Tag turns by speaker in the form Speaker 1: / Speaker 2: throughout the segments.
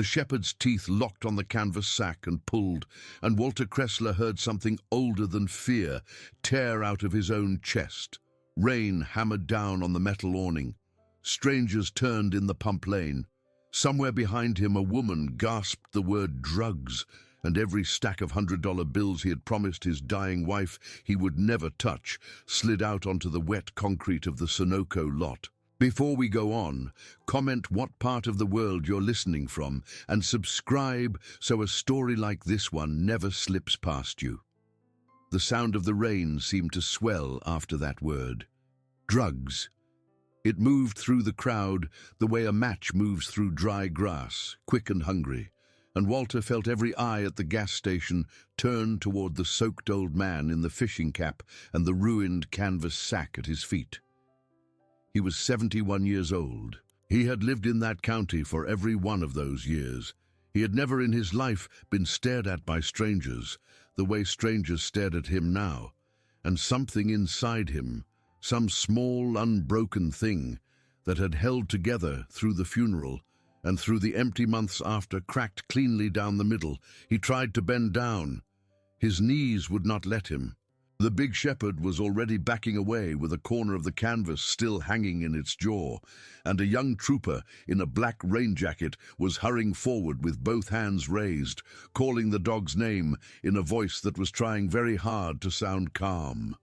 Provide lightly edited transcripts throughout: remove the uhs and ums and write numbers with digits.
Speaker 1: The shepherd's teeth locked on the canvas sack and pulled, and Walter Kressler heard something older than fear tear out of his own chest. Rain hammered down on the metal awning. Strangers turned in the pump lane. Somewhere behind him a woman gasped the word drugs, and every stack of $100 bills he had promised his dying wife he would never touch slid out onto the wet concrete of the Sunoco lot. Before we go on, comment what part of the world you're listening from and subscribe so a story like this one never slips past you. The sound of the rain seemed to swell after that word. Drugs. It moved through the crowd the way a match moves through dry grass, quick and hungry, and Walter felt every eye at the gas station turn toward the soaked old man in the fishing cap and the ruined canvas sack at his feet. He was 71 years old. He had lived in that county for every one of those years. He had never in his life been stared at by strangers, the way strangers stared at him now. And something inside him, some small, unbroken thing that had held together through the funeral and through the empty months after, cracked cleanly down the middle. He tried to bend down. His knees would not let him. The big shepherd was already backing away with a corner of the canvas still hanging in its jaw, and a young trooper in a black rain jacket was hurrying forward with both hands raised, calling the dog's name in a voice that was trying very hard to sound calm.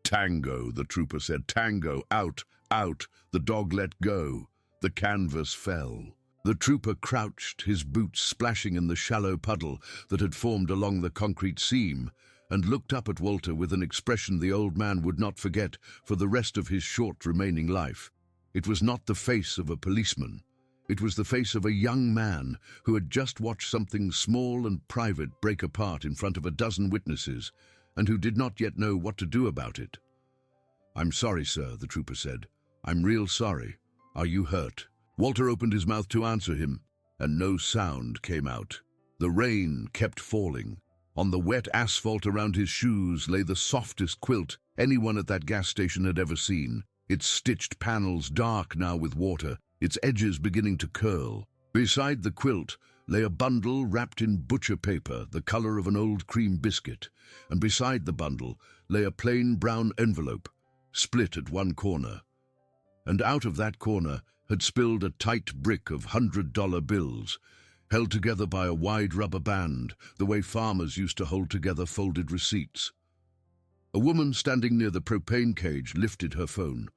Speaker 1: "Tango," the trooper said. "Tango, out, out." The dog let go. The canvas fell. The trooper crouched, his boots splashing in the shallow puddle that had formed along the concrete seam, and looked up at Walter with an expression the old man would not forget for the rest of his short remaining life. It was not the face of a policeman. It was the face of a young man who had just watched something small and private break apart in front of a dozen witnesses, and who did not yet know what to do about it. "I'm sorry, sir," the trooper said. "I'm real sorry. Are you hurt?" Walter opened his mouth to answer him, and no sound came out. The rain kept falling. On the wet asphalt around his shoes lay the softest quilt anyone at that gas station had ever seen, its stitched panels dark now with water, its edges beginning to curl. Beside the quilt lay a bundle wrapped in butcher paper, the color of an old cream biscuit, and beside the bundle lay a plain brown envelope, split at one corner. And out of that corner had spilled a tight brick of $100 bills, held together by a wide rubber band, the way farmers used to hold together folded receipts. A woman standing near the propane cage lifted her phone.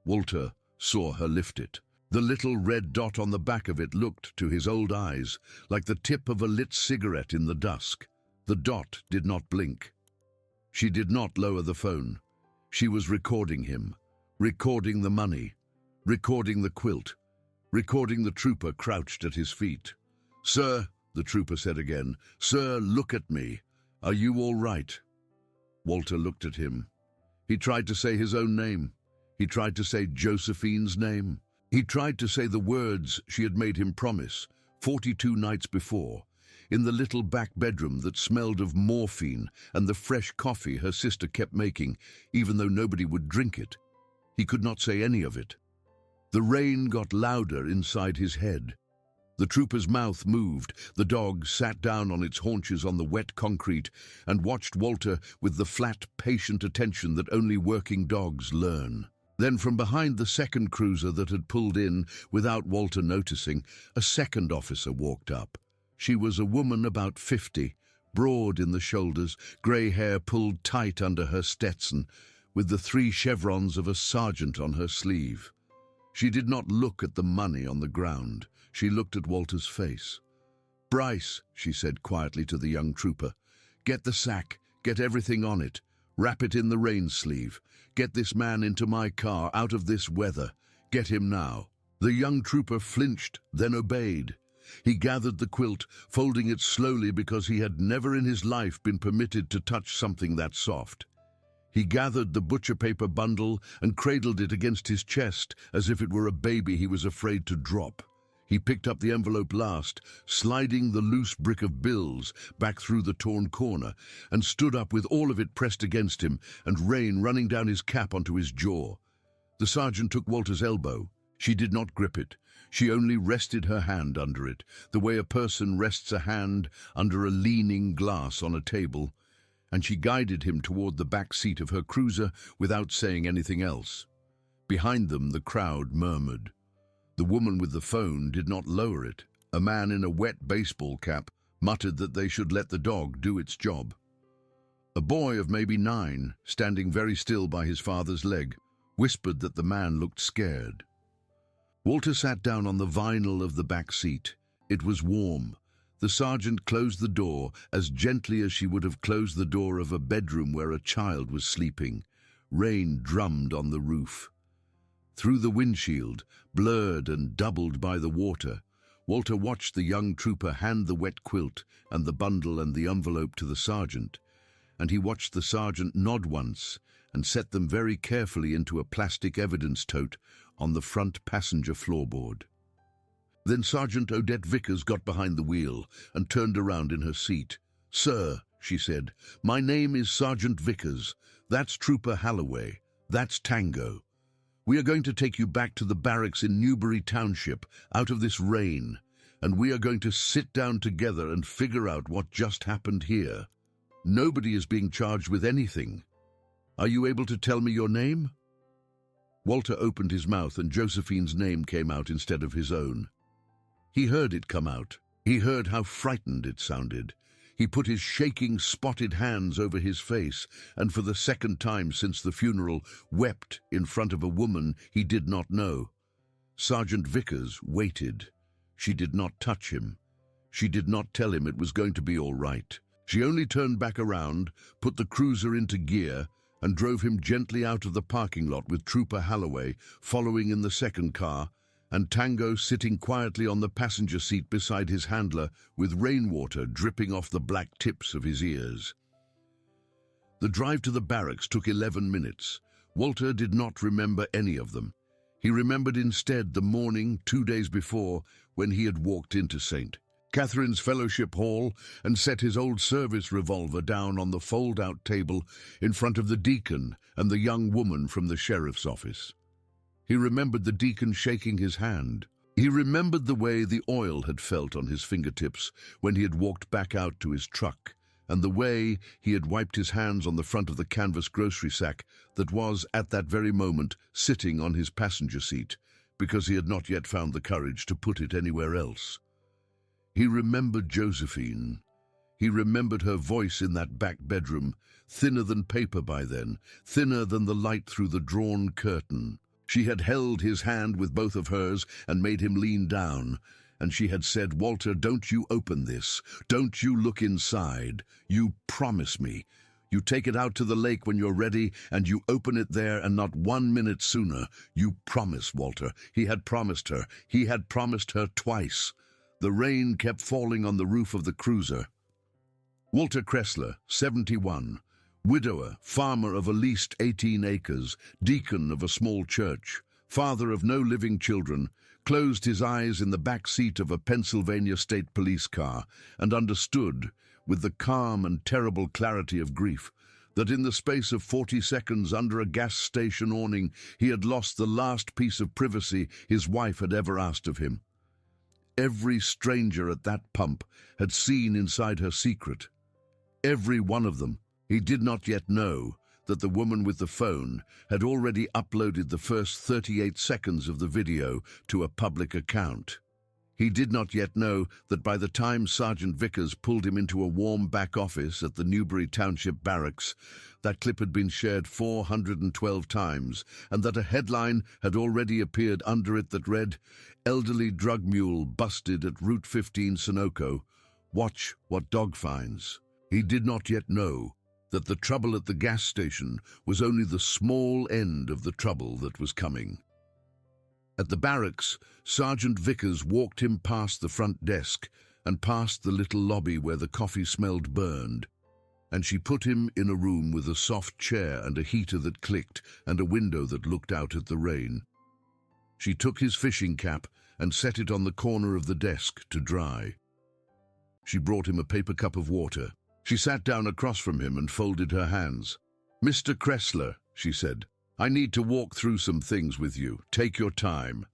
Speaker 1: Walter saw her lift it. The little red dot on the back of it looked, to his old eyes, like the tip of a lit cigarette in the dusk. The dot did not blink. She did not lower the phone. She was recording him, recording the money, recording the quilt, recording the trooper crouched at his feet. "Sir," the trooper said again, "sir, look at me. Are you all right?" Walter looked at him. He tried to say his own name. He tried to say Josephine's name. He tried to say the words she had made him promise 42 nights before, in the little back bedroom that smelled of morphine and the fresh coffee her sister kept making, even though nobody would drink it. He could not say any of it. The rain got louder inside his head. The trooper's mouth moved. The dog sat down on its haunches on the wet concrete and watched Walter with the flat, patient attention that only working dogs learn. Then from behind the second cruiser that had pulled in, without Walter noticing, a second officer walked up. She was a woman about 50, broad in the shoulders, grey hair pulled tight under her Stetson, with the 3 chevrons of a sergeant on her sleeve. She did not look at the money on the ground. She looked at Walter's face. "Bryce," she said quietly to the young trooper, "get the sack, get everything on it. Wrap it in the rain sleeve. Get this man into my car, out of this weather. Get him now." The young trooper flinched, then obeyed. He gathered the quilt, folding it slowly because he had never in his life been permitted to touch something that soft. He gathered the butcher paper bundle and cradled it against his chest as if it were a baby he was afraid to drop. He picked up the envelope last, sliding the loose brick of bills back through the torn corner, and stood up with all of it pressed against him and rain running down his cap onto his jaw. The sergeant took Walter's elbow. She did not grip it. She only rested her hand under it, the way a person rests a hand under a leaning glass on a table, and she guided him toward the back seat of her cruiser without saying anything else. Behind them, the crowd murmured. The woman with the phone did not lower it. A man in a wet baseball cap muttered that they should let the dog do its job. A boy of maybe 9, standing very still by his father's leg, whispered that the man looked scared. Walter sat down on the vinyl of the back seat. It was warm. The sergeant closed the door as gently as she would have closed the door of a bedroom where a child was sleeping. Rain drummed on the roof. Through the windshield, blurred and doubled by the water, Walter watched the young trooper hand the wet quilt and the bundle and the envelope to the sergeant, and he watched the sergeant nod once and set them very carefully into a plastic evidence tote on the front passenger floorboard. Then Sergeant Odette Vickers got behind the wheel and turned around in her seat. "Sir," she said, "my name is Sergeant Vickers. That's Trooper Halloway. That's Tango. We are going to take you back to the barracks in Newbury Township, out of this rain, and we are going to sit down together and figure out what just happened here. Nobody is being charged with anything. Are you able to tell me your name?" Walter opened his mouth and Josephine's name came out instead of his own. He heard it come out. He heard how frightened it sounded. He put his shaking, spotted hands over his face and for the second time since the funeral wept in front of a woman he did not know. Sergeant Vickers waited. She did not touch him. She did not tell him it was going to be all right. She only turned back around, put the cruiser into gear, and drove him gently out of the parking lot with Trooper Halloway following in the second car, and Tango sitting quietly on the passenger seat beside his handler with rainwater dripping off the black tips of his ears. The drive to the barracks took 11 minutes. Walter did not remember any of them. He remembered instead the morning 2 days before when he had walked into St. Catherine's Fellowship Hall and set his old service revolver down on the fold-out table in front of the deacon and the young woman from the sheriff's office. He remembered the deacon shaking his hand. He remembered the way the oil had felt on his fingertips when he had walked back out to his truck, and the way he had wiped his hands on the front of the canvas grocery sack that was, at that very moment, sitting on his passenger seat, because he had not yet found the courage to put it anywhere else. He remembered Josephine. He remembered her voice in that back bedroom, thinner than paper by then, thinner than the light through the drawn curtain. She had held his hand with both of hers and made him lean down, and she had said, "Walter, don't you open this. Don't you look inside. You promise me. You take it out to the lake when you're ready, and you open it there and not 1 minute sooner. You promise, Walter." He had promised her. He had promised her twice. The rain kept falling on the roof of the cruiser. Walter Kressler, 71, widower, farmer of a leased 18 acres, deacon of a small church, father of no living children, closed his eyes in the back seat of a Pennsylvania State Police car and understood, with the calm and terrible clarity of grief, that in the space of 40 seconds under a gas station awning he had lost the last piece of privacy his wife had ever asked of him. Every stranger at that pump had seen inside her secret. Every one of them. He did not yet know that the woman with the phone had already uploaded the first 38 seconds of the video to a public account. He did not yet know that by the time Sergeant Vickers pulled him into a warm back office at the Newbury Township Barracks, that clip had been shared 412 times, and that a headline had already appeared under it that read, "Elderly drug mule busted at Route 15 Sunoco. Watch what dog finds." He did not yet know that the trouble at the gas station was only the small end of the trouble that was coming. At the barracks, Sergeant Vickers walked him past the front desk and past the little lobby where the coffee smelled burned, and she put him in a room with a soft chair and a heater that clicked and a window that looked out at the rain. She took his fishing cap and set it on the corner of the desk to dry. She brought him a paper cup of water. She sat down across from him and folded her hands. "Mr. Kressler," she said, I need to walk through some things with you. Take your time.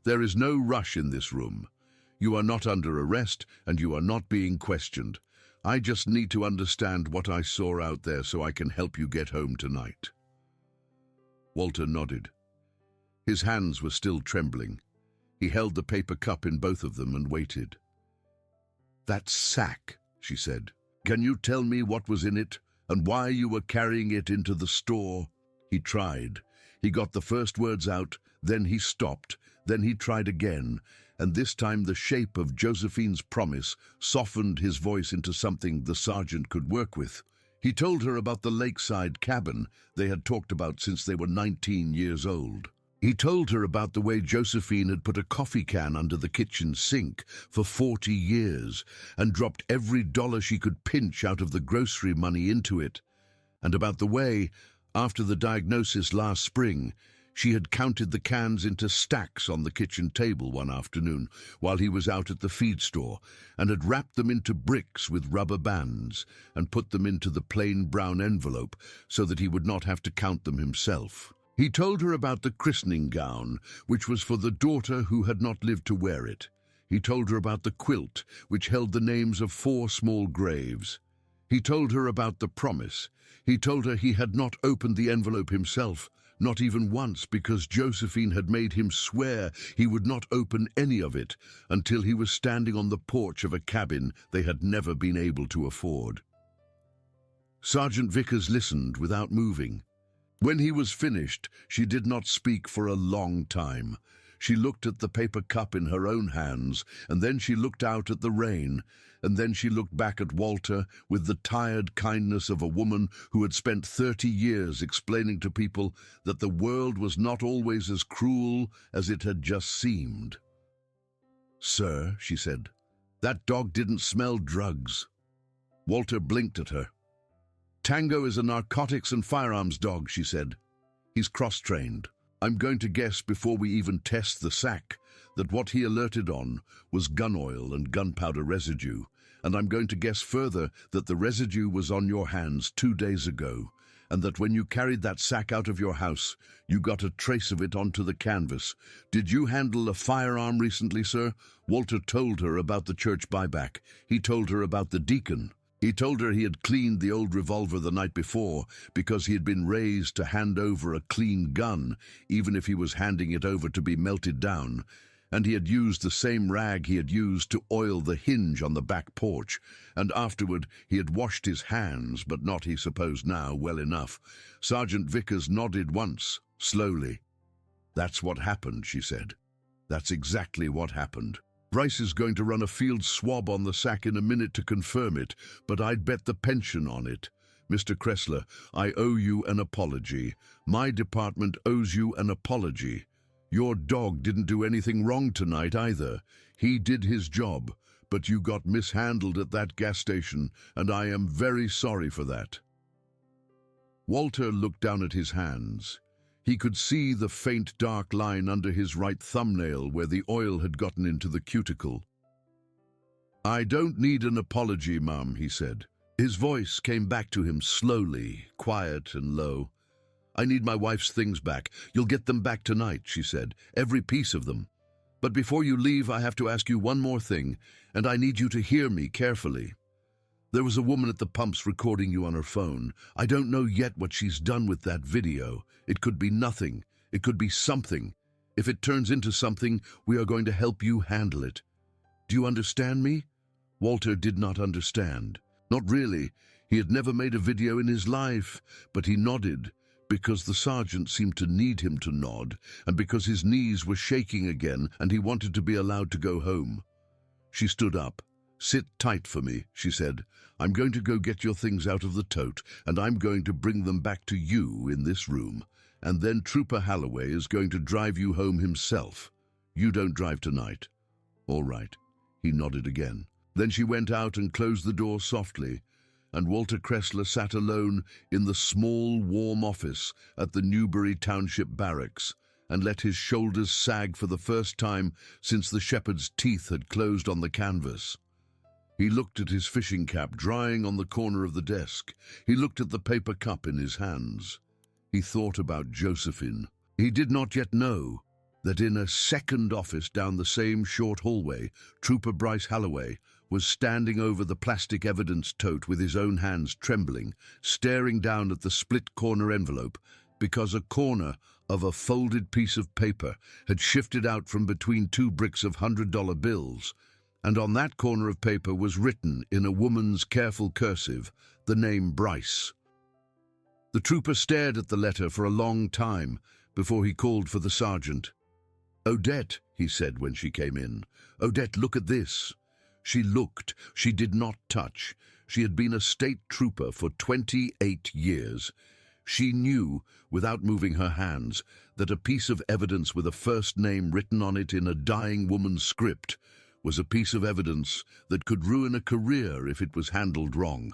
Speaker 1: There is no rush in this room. You are not under arrest and you are not being questioned. I just need to understand what I saw out there so I can help you get home tonight." Walter nodded. His hands were still trembling. He held the paper cup in both of them and waited. "That sack," she said. "Can you tell me what was in it and why you were carrying it into the store?" He tried. He got the first words out, then he stopped, then he tried again, and this time the shape of Josephine's promise softened his voice into something the sergeant could work with. He told her about the lakeside cabin they had talked about since they were 19 years old. He told her about the way Josephine had put a coffee can under the kitchen sink for 40 years and dropped every dollar she could pinch out of the grocery money into it, and about the way, after the diagnosis last spring, she had counted the cans into stacks on the kitchen table one afternoon while he was out at the feed store, and had wrapped them into bricks with rubber bands and put them into the plain brown envelope so that he would not have to count them himself. He told her about the christening gown, which was for the daughter who had not lived to wear it. He told her about the quilt, which held the names of 4 small graves. He told her about the promise. He told her he had not opened the envelope himself, not even once, because Josephine had made him swear he would not open any of it until he was standing on the porch of a cabin they had never been able to afford. Sergeant Vickers listened without moving. When he was finished, she did not speak for a long time. She looked at the paper cup in her own hands, and then she looked out at the rain, and then she looked back at Walter with the tired kindness of a woman who had spent 30 years explaining to people that the world was not always as cruel as it had just seemed. "Sir," she said, "that dog didn't smell drugs." Walter blinked at her. "Tango is a narcotics and firearms dog," she said. "He's cross-trained. I'm going to guess before we even test the sack that what he alerted on was gun oil and gunpowder residue, and I'm going to guess further that the residue was on your hands 2 days ago, and that when you carried that sack out of your house, you got a trace of it onto the canvas. Did you handle a firearm recently, sir?" Walter told her about the church buyback. He told her about the deacon. He told her he had cleaned the old revolver the night before because he had been raised to hand over a clean gun, even if he was handing it over to be melted down, and he had used the same rag he had used to oil the hinge on the back porch, and afterward he had washed his hands, but not, he supposed now, well enough. Sergeant Vickers nodded once, slowly. "That's what happened," she said. "That's exactly what happened. Bryce is going to run a field swab on the sack in a minute to confirm it, but I'd bet the pension on it. Mr. Kressler, I owe you an apology. My department owes you an apology. Your dog didn't do anything wrong tonight either. He did his job, but you got mishandled at that gas station, and I am very sorry for that." Walter looked down at his hands. He could see the faint dark line under his right thumbnail where the oil had gotten into the cuticle. "I don't need an apology, Mum," he said. His voice came back to him slowly, quiet and low. "I need my wife's things back. You'll get them back tonight," she said, "every piece of them. But before you leave, I have to ask you one more thing, and I need you to hear me carefully. There was a woman at the pumps recording you on her phone. I don't know yet what she's done with that video. It could be nothing. It could be something. If it turns into something, we are going to help you handle it. Do you understand me?" Walter did not understand. Not really. He had never made a video in his life, but he nodded, because the sergeant seemed to need him to nod, and because his knees were shaking again and he wanted to be allowed to go home. She stood up. "Sit tight for me," she said. "I'm going to go get your things out of the tote, and I'm going to bring them back to you in this room. And then Trooper Halloway is going to drive you home himself. You don't drive tonight." "All right." He nodded again. Then she went out and closed the door softly, and Walter Kressler sat alone in the small, warm office at the Newbury Township Barracks and let his shoulders sag for the first time since the shepherd's teeth had closed on the canvas. He looked at his fishing cap drying on the corner of the desk. He looked at the paper cup in his hands. He thought about Josephine. He did not yet know that in a second office down the same short hallway, Trooper Bryce Halloway was standing over the plastic evidence tote with his own hands trembling, staring down at the split-corner envelope because a corner of a folded piece of paper had shifted out from between two bricks of $100 bills, and on that corner of paper was written in a woman's careful cursive the name Bryce. The trooper stared at the letter for a long time before he called for the sergeant. "Odette," he said when she came in. "Odette, look at this." She looked. She did not touch. She had been a state trooper for 28 years. She knew, without moving her hands, that a piece of evidence with a first name written on it in a dying woman's script was a piece of evidence that could ruin a career if it was handled wrong.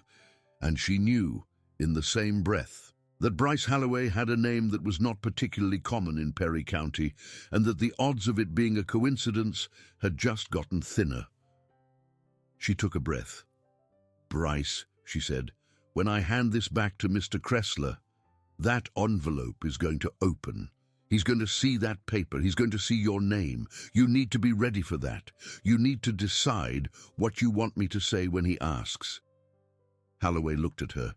Speaker 1: And she knew, in the same breath, that Bryce Halloway had a name that was not particularly common in Perry County, and that the odds of it being a coincidence had just gotten thinner. She took a breath. "Bryce," she said, "when I hand this back to Mr. Kressler, that envelope is going to open. He's going to see that paper. He's going to see your name. You need to be ready for that. You need to decide what you want me to say when he asks." Halloway looked at her.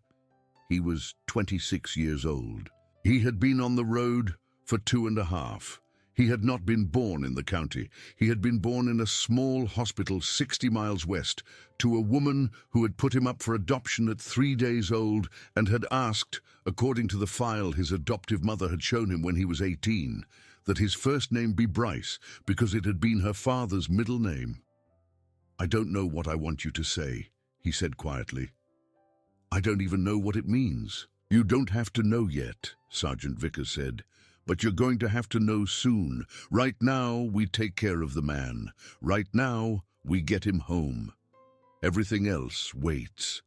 Speaker 1: He was 26 years old. He had been on the road for 2.5. He had not been born in the county. He had been born in a small hospital 60 miles west to a woman who had put him up for adoption at 3 days old and had asked, according to the file his adoptive mother had shown him when he was 18, that his first name be Bryce because it had been her father's middle name. "I don't know what I want you to say," he said quietly. "I don't even know what it means." "You don't have to know yet," Sergeant Vickers said. "But you're going to have to know soon. Right now, we take care of the man. Right now, we get him home. Everything else waits."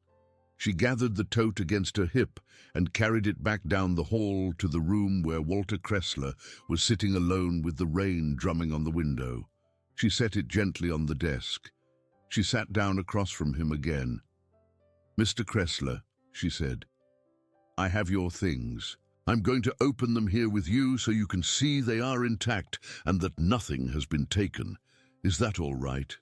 Speaker 1: She gathered the tote against her hip and carried it back down the hall to the room where Walter Kressler was sitting alone with the rain drumming on the window. She set it gently on the desk. She sat down across from him again. "Mr. Kressler," she said, "I have your things. I'm going to open them here with you so you can see they are intact and that nothing has been taken. Is that all right?"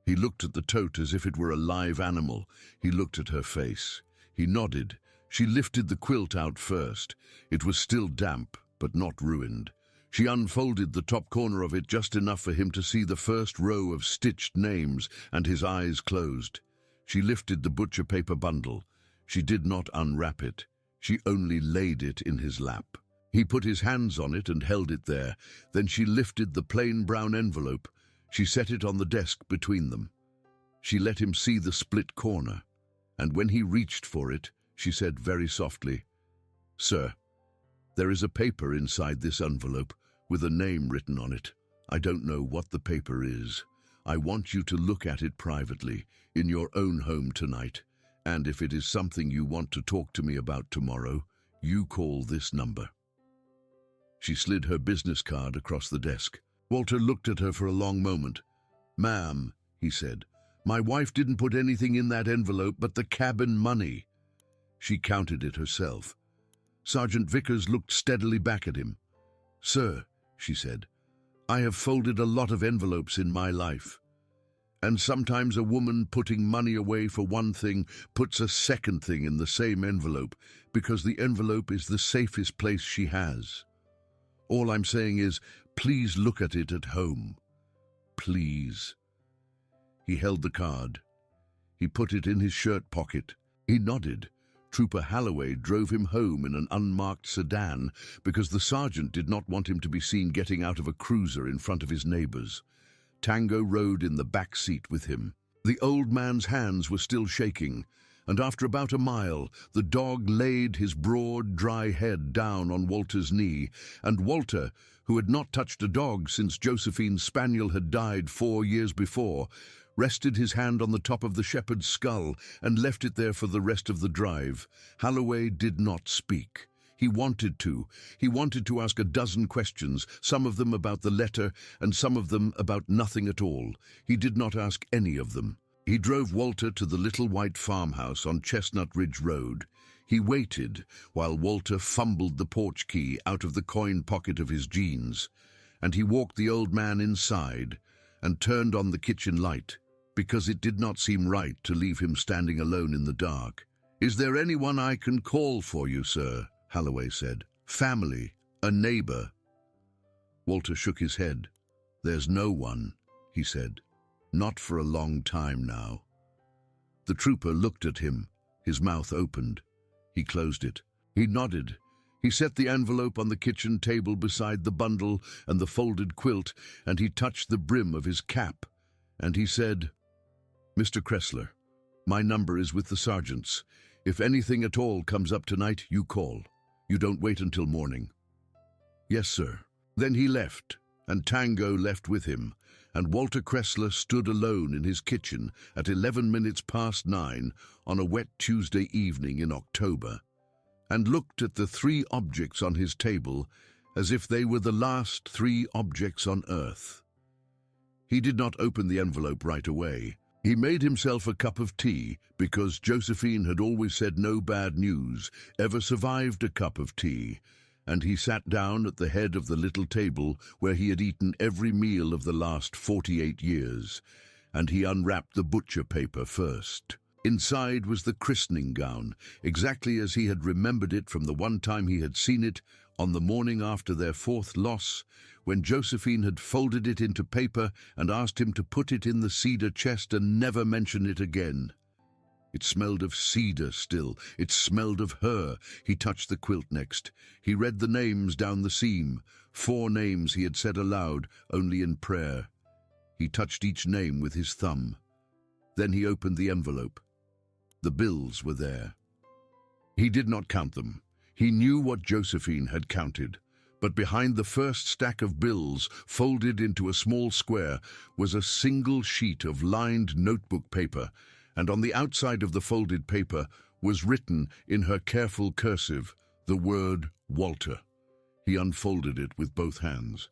Speaker 1: He looked at the tote as if it were a live animal. He looked at her face. He nodded. She lifted the quilt out first. It was still damp, but not ruined. She unfolded the top corner of it just enough for him to see the first row of stitched names, and his eyes closed. She lifted the butcher paper bundle. She did not unwrap it. She only laid it in his lap. He put his hands on it and held it there. Then she lifted the plain brown envelope. She set it on the desk between them. She let him see the split corner, and when he reached for it, she said very softly, "Sir, there is a paper inside this envelope with a name written on it. I don't know what the paper is. I want you to look at it privately, in your own home tonight. And if it is something you want to talk to me about tomorrow, you call this number." She slid her business card across the desk. Walter looked at her for a long moment. "Ma'am," he said, "my wife didn't put anything in that envelope but the cabin money." She counted it herself. Sergeant Vickers looked steadily back at him. "Sir," she said, "I have folded a lot of envelopes in my life. And sometimes a woman putting money away for one thing puts a second thing in the same envelope because the envelope is the safest place she has. All I'm saying is, please look at it at home. Please." He held the card. He put it in his shirt pocket. He nodded. Trooper Halloway drove him home in an unmarked sedan because the sergeant did not want him to be seen getting out of a cruiser in front of his neighbors. Tango rode in the back seat with him. The old man's hands were still shaking, and after about a mile, the dog laid his broad, dry head down on Walter's knee, and Walter, who had not touched a dog since Josephine's spaniel had died 4 years before, rested his hand on the top of the shepherd's skull and left it there for the rest of the drive. Halloway did not speak. He wanted to. He wanted to ask a dozen questions, some of them about the letter and some of them about nothing at all. He did not ask any of them. He drove Walter to the little white farmhouse on Chestnut Ridge Road. He waited while Walter fumbled the porch key out of the coin pocket of his jeans, and he walked the old man inside and turned on the kitchen light, because it did not seem right to leave him standing alone in the dark. "Is there anyone I can call for you, sir?" Holloway said. "Family, a neighbor." Walter shook his head. "There's no one," he said. "Not for a long time now." The trooper looked at him, his mouth opened. He closed it. He nodded. He set the envelope on the kitchen table beside the bundle and the folded quilt, and he touched the brim of his cap, and he said, "Mr. Kressler, my number is with the sergeants. If anything at all comes up tonight, you call. You don't wait until morning." "Yes, sir." Then he left, and Tango left with him, and Walter Kressler stood alone in his kitchen at 11 minutes past 9 on a wet Tuesday evening in October, and looked at the 3 objects on his table as if they were the last 3 objects on earth. He did not open the envelope right away. He made himself a cup of tea, because Josephine had always said no bad news ever survived a cup of tea, and he sat down at the head of the little table where he had eaten every meal of the last 48 years, and he unwrapped the butcher paper first. Inside was the christening gown, exactly as he had remembered it from the one time he had seen it on the morning after their 4th loss, when Josephine had folded it into paper and asked him to put it in the cedar chest and never mention it again. It smelled of cedar still. It smelled of her. He touched the quilt next. He read the names down the seam, 4 names he had said aloud, only in prayer. He touched each name with his thumb. Then he opened the envelope. The bills were there. He did not count them. He knew what Josephine had counted. But behind the first stack of bills, folded into a small square, was a single sheet of lined notebook paper, and on the outside of the folded paper was written in her careful cursive the word Walter. He unfolded it with both hands.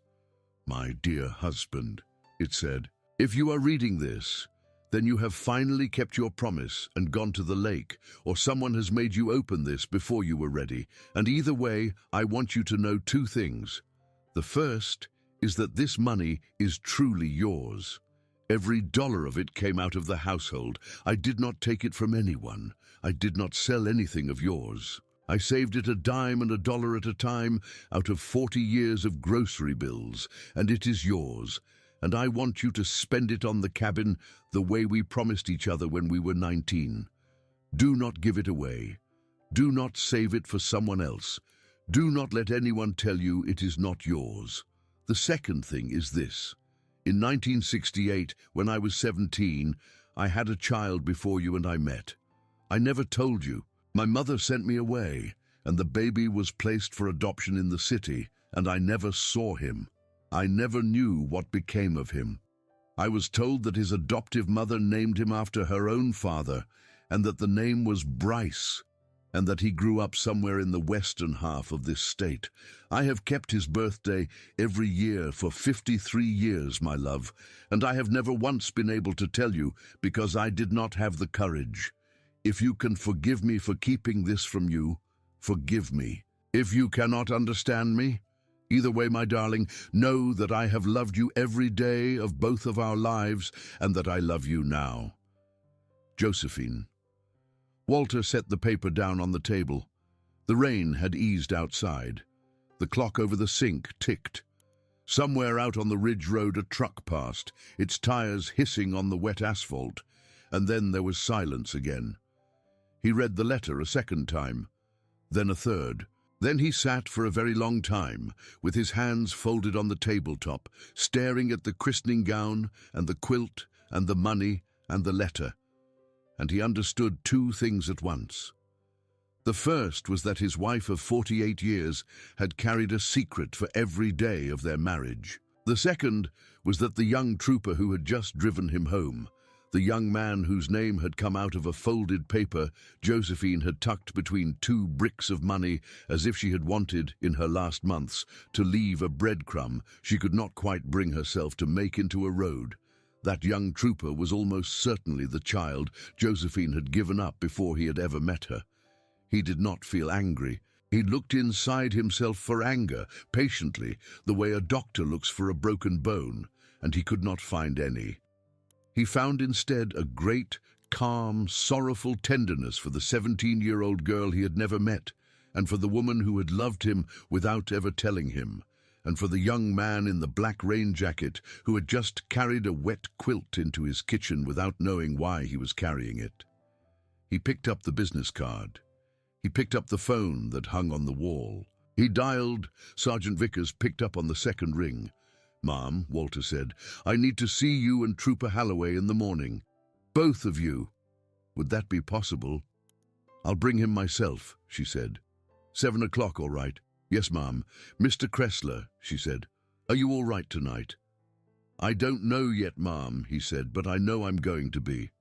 Speaker 1: "My dear husband," it said, "if you are reading this, then you have finally kept your promise and gone to the lake, or someone has made you open this before you were ready, and either way, I want you to know 2 things. The first is that this money is truly yours. Every dollar of it came out of the household. I did not take it from anyone. I did not sell anything of yours. I saved it a dime and a dollar at a time out of 40 years of grocery bills, and it is yours. And I want you to spend it on the cabin the way we promised each other when we were 19. Do not give it away. Do not save it for someone else. Do not let anyone tell you it is not yours. The second thing is this. In 1968, when I was 17, I had a child before you and I met. I never told you. My mother sent me away, and the baby was placed for adoption in the city, and I never saw him. I never knew what became of him. I was told that his adoptive mother named him after her own father, and that the name was Bryce, and that he grew up somewhere in the western half of this state. I have kept his birthday every year for 53 years, my love, and I have never once been able to tell you because I did not have the courage. If you can forgive me for keeping this from you, forgive me. If you cannot understand me, either way, my darling, know that I have loved you every day of both of our lives and that I love you now. Josephine. Walter set the paper down on the table. The rain had eased outside. The clock over the sink ticked. Somewhere out on the ridge road a truck passed, its tires hissing on the wet asphalt, and then there was silence again. He read the letter a second time, then a third. Then he sat for a very long time, with his hands folded on the tabletop, staring at the christening gown and the quilt and the money and the letter. And he understood 2 things at once. The first was that his wife of 48 years had carried a secret for every day of their marriage. The second was that the young trooper who had just driven him home, the young man whose name had come out of a folded paper Josephine had tucked between 2 bricks of money as if she had wanted, in her last months, to leave a breadcrumb she could not quite bring herself to make into a road. That young trooper was almost certainly the child Josephine had given up before he had ever met her. He did not feel angry. He looked inside himself for anger, patiently, the way a doctor looks for a broken bone, and he could not find any. He found instead a great, calm, sorrowful tenderness for the 17-year-old girl he had never met, and for the woman who had loved him without ever telling him, and for the young man in the black rain jacket who had just carried a wet quilt into his kitchen without knowing why he was carrying it. He picked up the business card. He picked up the phone that hung on the wall. He dialed. Sergeant Vickers picked up on the second ring. "Ma'am," Walter said, "I need to see you and Trooper Halloway in the morning. Both of you. Would that be possible?" "I'll bring him myself," she said. 7 o'clock, all right?" "Yes, ma'am." "Mr. Kressler," she said, "are you all right tonight?" "I don't know yet, ma'am," he said, "but I know I'm going to be."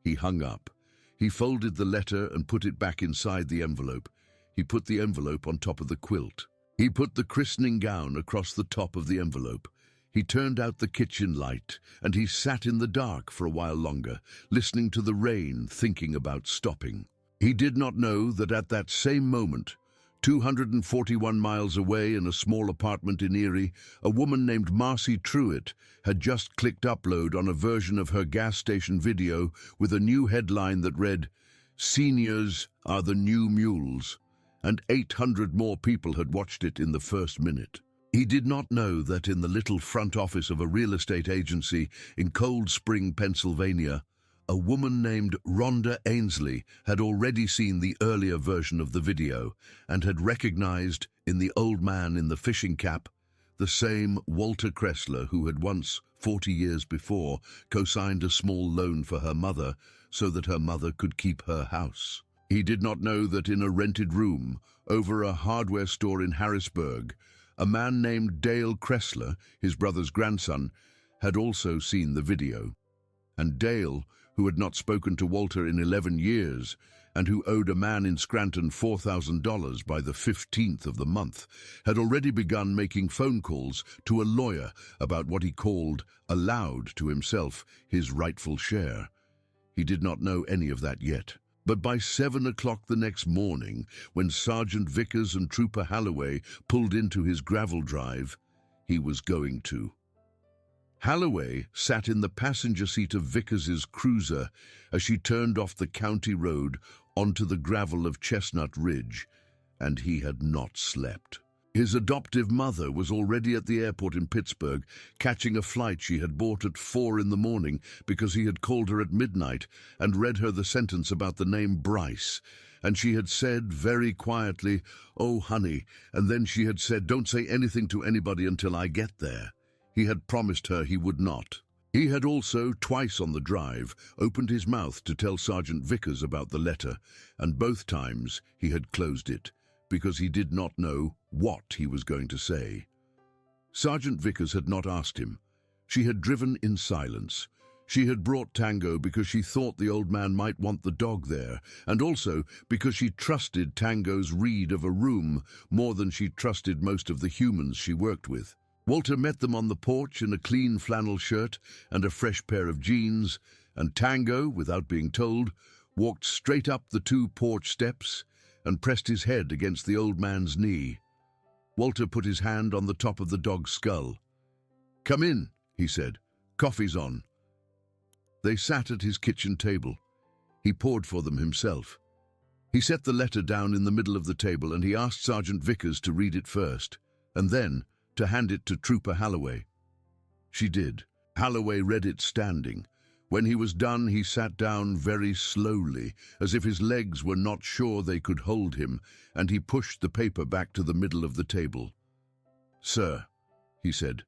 Speaker 1: He hung up. He folded the letter and put it back inside the envelope. He put the envelope on top of the quilt. He put the christening gown across the top of the envelope. He turned out the kitchen light, and he sat in the dark for a while longer, listening to the rain, thinking about stopping. He did not know that at that same moment, 241 miles away in a small apartment in Erie, a woman named Marcy Truitt had just clicked upload on a version of her gas station video with a new headline that read, "Seniors are the new mules," and 800 more people had watched it in the first minute. He did not know that in the little front office of a real estate agency in Cold Spring, Pennsylvania, a woman named Rhonda Ainsley had already seen the earlier version of the video and had recognized in the old man in the fishing cap the same Walter Kressler who had once, 40 years before, co-signed a small loan for her mother so that her mother could keep her house. He did not know that in a rented room over a hardware store in Harrisburg, a man named Dale Kressler, his brother's grandson, had also seen the video. And Dale, who had not spoken to Walter in 11 years, and who owed a man in Scranton $4,000 by the 15th of the month, had already begun making phone calls to a lawyer about what he called, aloud to himself, his rightful share. He did not know any of that yet. But by 7 o'clock the next morning, when Sergeant Vickers and Trooper Halloway pulled into his gravel drive, he was going to. Halloway sat in the passenger seat of Vickers's cruiser as she turned off the county road onto the gravel of Chestnut Ridge, and he had not slept. His adoptive mother was already at the airport in Pittsburgh, catching a flight she had bought at 4 in the morning because he had called her at midnight and read her the sentence about the name Bryce, and she had said very quietly, "Oh, honey," and then she had said, "Don't say anything to anybody until I get there." He had promised her he would not. He had also, twice on the drive, opened his mouth to tell Sergeant Vickers about the letter, and both times he had closed it, because he did not know what he was going to say. Sergeant Vickers had not asked him. She had driven in silence. She had brought Tango because she thought the old man might want the dog there, and also because she trusted Tango's read of a room more than she trusted most of the humans she worked with. Walter met them on the porch in a clean flannel shirt and a fresh pair of jeans, and Tango, without being told, walked straight up the 2 porch steps and pressed his head against the old man's knee. Walter put his hand on the top of the dog's skull. "Come in," he said. "Coffee's on." They sat at his kitchen table. He poured for them himself. He set the letter down in the middle of the table and he asked Sergeant Vickers to read it first, and then to hand it to Trooper Halloway. She did. Halloway read it standing. When he was done, he sat down very slowly, as if his legs were not sure they could hold him, and he pushed the paper back to the middle of the table. "Sir," he said,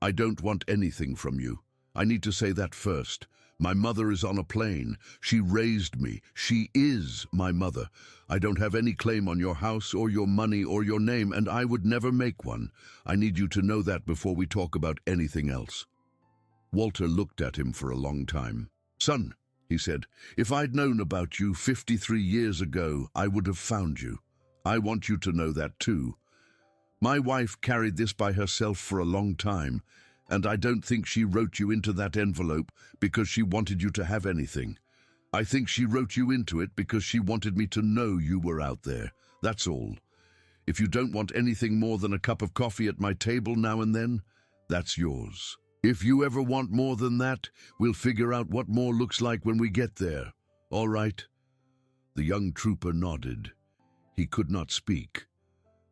Speaker 1: "I don't want anything from you. I need to say that first. My mother is on a plane. She raised me. She is my mother. I don't have any claim on your house or your money or your name, and I would never make one. I need you to know that before we talk about anything else." Walter looked at him for a long time. "Son," he said, "if I'd known about you 53 years ago, I would have found you. I want you to know that too. My wife carried this by herself for a long time, and I don't think she wrote you into that envelope because she wanted you to have anything. I think she wrote you into it because she wanted me to know you were out there. That's all. If you don't want anything more than a cup of coffee at my table now and then, that's yours. If you ever want more than that, we'll figure out what more looks like when we get there. All right?" The young trooper nodded. He could not speak.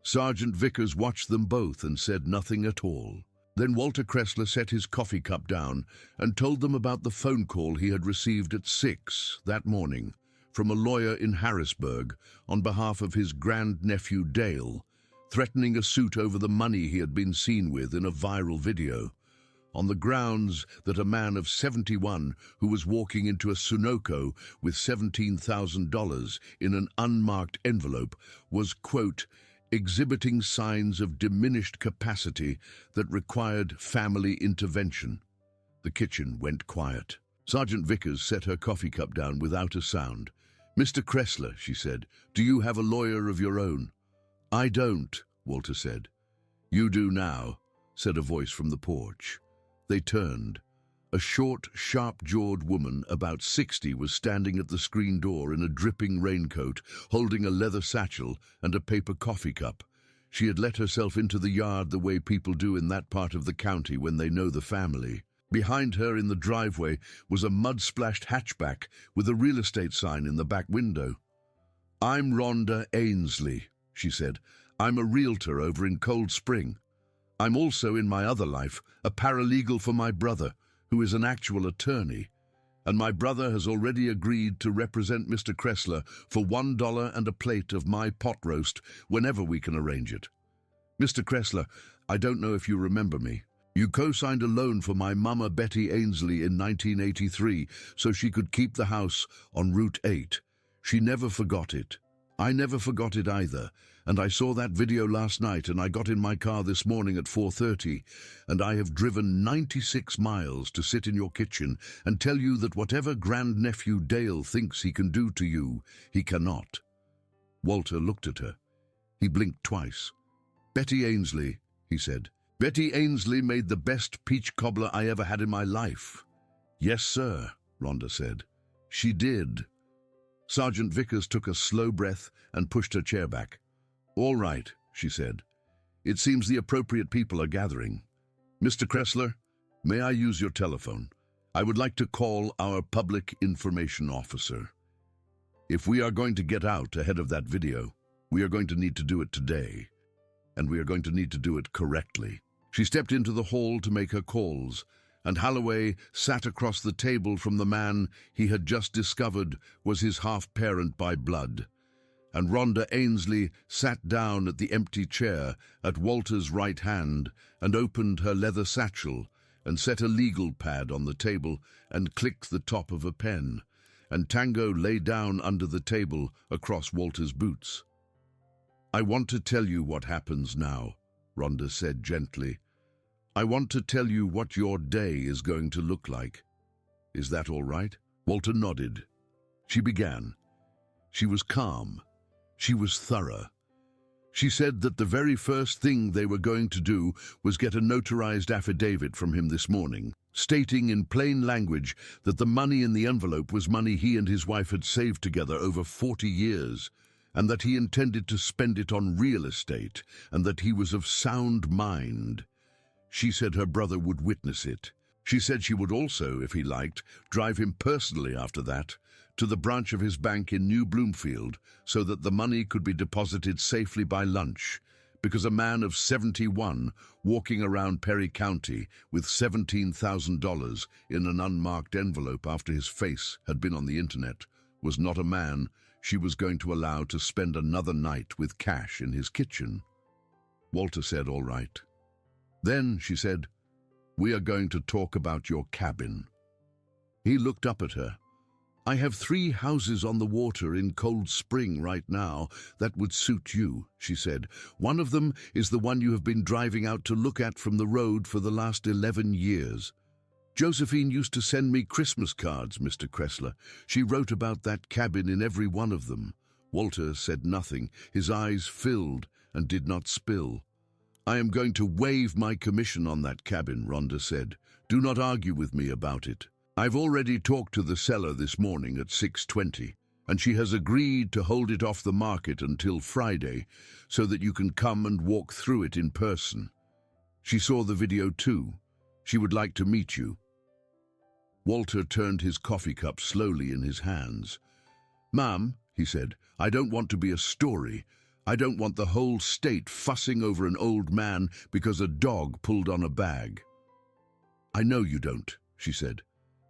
Speaker 1: Sergeant Vickers watched them both and said nothing at all. Then Walter Kressler set his coffee cup down and told them about the phone call he had received at 6 that morning from a lawyer in Harrisburg on behalf of his grandnephew Dale, threatening a suit over the money he had been seen with in a viral video, on the grounds that a man of 71 who was walking into a Sunoco with $17,000 in an unmarked envelope was, quote, exhibiting signs of diminished capacity that required family intervention. The kitchen went quiet. Sergeant Vickers set her coffee cup down without a sound. "Mr. Kressler," she said, "do you have a lawyer of your own?" "I don't," Walter said. "You do now," said a voice from the porch. They turned. A short, sharp-jawed woman, about 60, was standing at the screen door in a dripping raincoat, holding a leather satchel and a paper coffee cup. She had let herself into the yard the way people do in that part of the county when they know the family. Behind her in the driveway was a mud-splashed hatchback with a real estate sign in the back window. "I'm Rhonda Ainsley," she said. "I'm a realtor over in Cold Spring. I'm also, in my other life, a paralegal for my brother, who is an actual attorney, and my brother has already agreed to represent Mr. Kressler for $1 and a plate of my pot roast whenever we can arrange it. Mr. Kressler, I don't know if you remember me. You co-signed a loan for my mama Betty Ainsley in 1983 so she could keep the house on Route 8. She never forgot it. I never forgot it either, and I saw that video last night and I got in my car this morning at 4:30, and I have driven 96 miles to sit in your kitchen and tell you that whatever grandnephew Dale thinks he can do to you, he cannot." Walter looked at her. He blinked twice. "Betty Ainsley," he said. "Betty Ainsley made the best peach cobbler I ever had in my life." "Yes, sir," Rhonda said. "She did." Sergeant Vickers took a slow breath and pushed her chair back. "All right," she said. "It seems the appropriate people are gathering. Mr. Kressler, may I use your telephone? I would like to call our public information officer. If we are going to get out ahead of that video, we are going to need to do it today, and we are going to need to do it correctly." She stepped into the hall to make her calls, and Holloway sat across the table from the man he had just discovered was his half-parent by blood, and Rhonda Ainsley sat down at the empty chair at Walter's right hand and opened her leather satchel and set a legal pad on the table and clicked the top of a pen, and Tango lay down under the table across Walter's boots. "I want to tell you what happens now," Rhonda said gently. "I want to tell you what your day is going to look like. Is that all right?" Walter nodded. She began. She was calm. She was thorough. She said that the very first thing they were going to do was get a notarized affidavit from him this morning, stating in plain language that the money in the envelope was money he and his wife had saved together over 40 years, and that he intended to spend it on real estate, and that he was of sound mind. She said her brother would witness it. She said she would also, if he liked, drive him personally after that to the branch of his bank in New Bloomfield so that the money could be deposited safely by lunch, because a man of 71 walking around Perry County with $17,000 in an unmarked envelope after his face had been on the internet was not a man she was going to allow to spend another night with cash in his kitchen. Walter said, "All right." "Then," she said, "we are going to talk about your cabin." He looked up at her. "I have 3 houses on the water in Cold Spring right now that would suit you," she said. "One of them is the one you have been driving out to look at from the road for the last 11 years. Josephine used to send me Christmas cards, Mr. Kressler. She wrote about that cabin in every one of them." Walter said nothing. His eyes filled and did not spill. "I am going to waive my commission on that cabin," Rhonda said. "Do not argue with me about it. I've already talked to the seller this morning at 6:20, and she has agreed to hold it off the market until Friday so that you can come and walk through it in person. She saw the video too. She would like to meet you. Walter turned his coffee cup slowly in his hands. "Ma'am," he said, "I don't want to be a story. I don't want the whole state fussing over an old man because a dog pulled on a bag." "I know you don't," she said.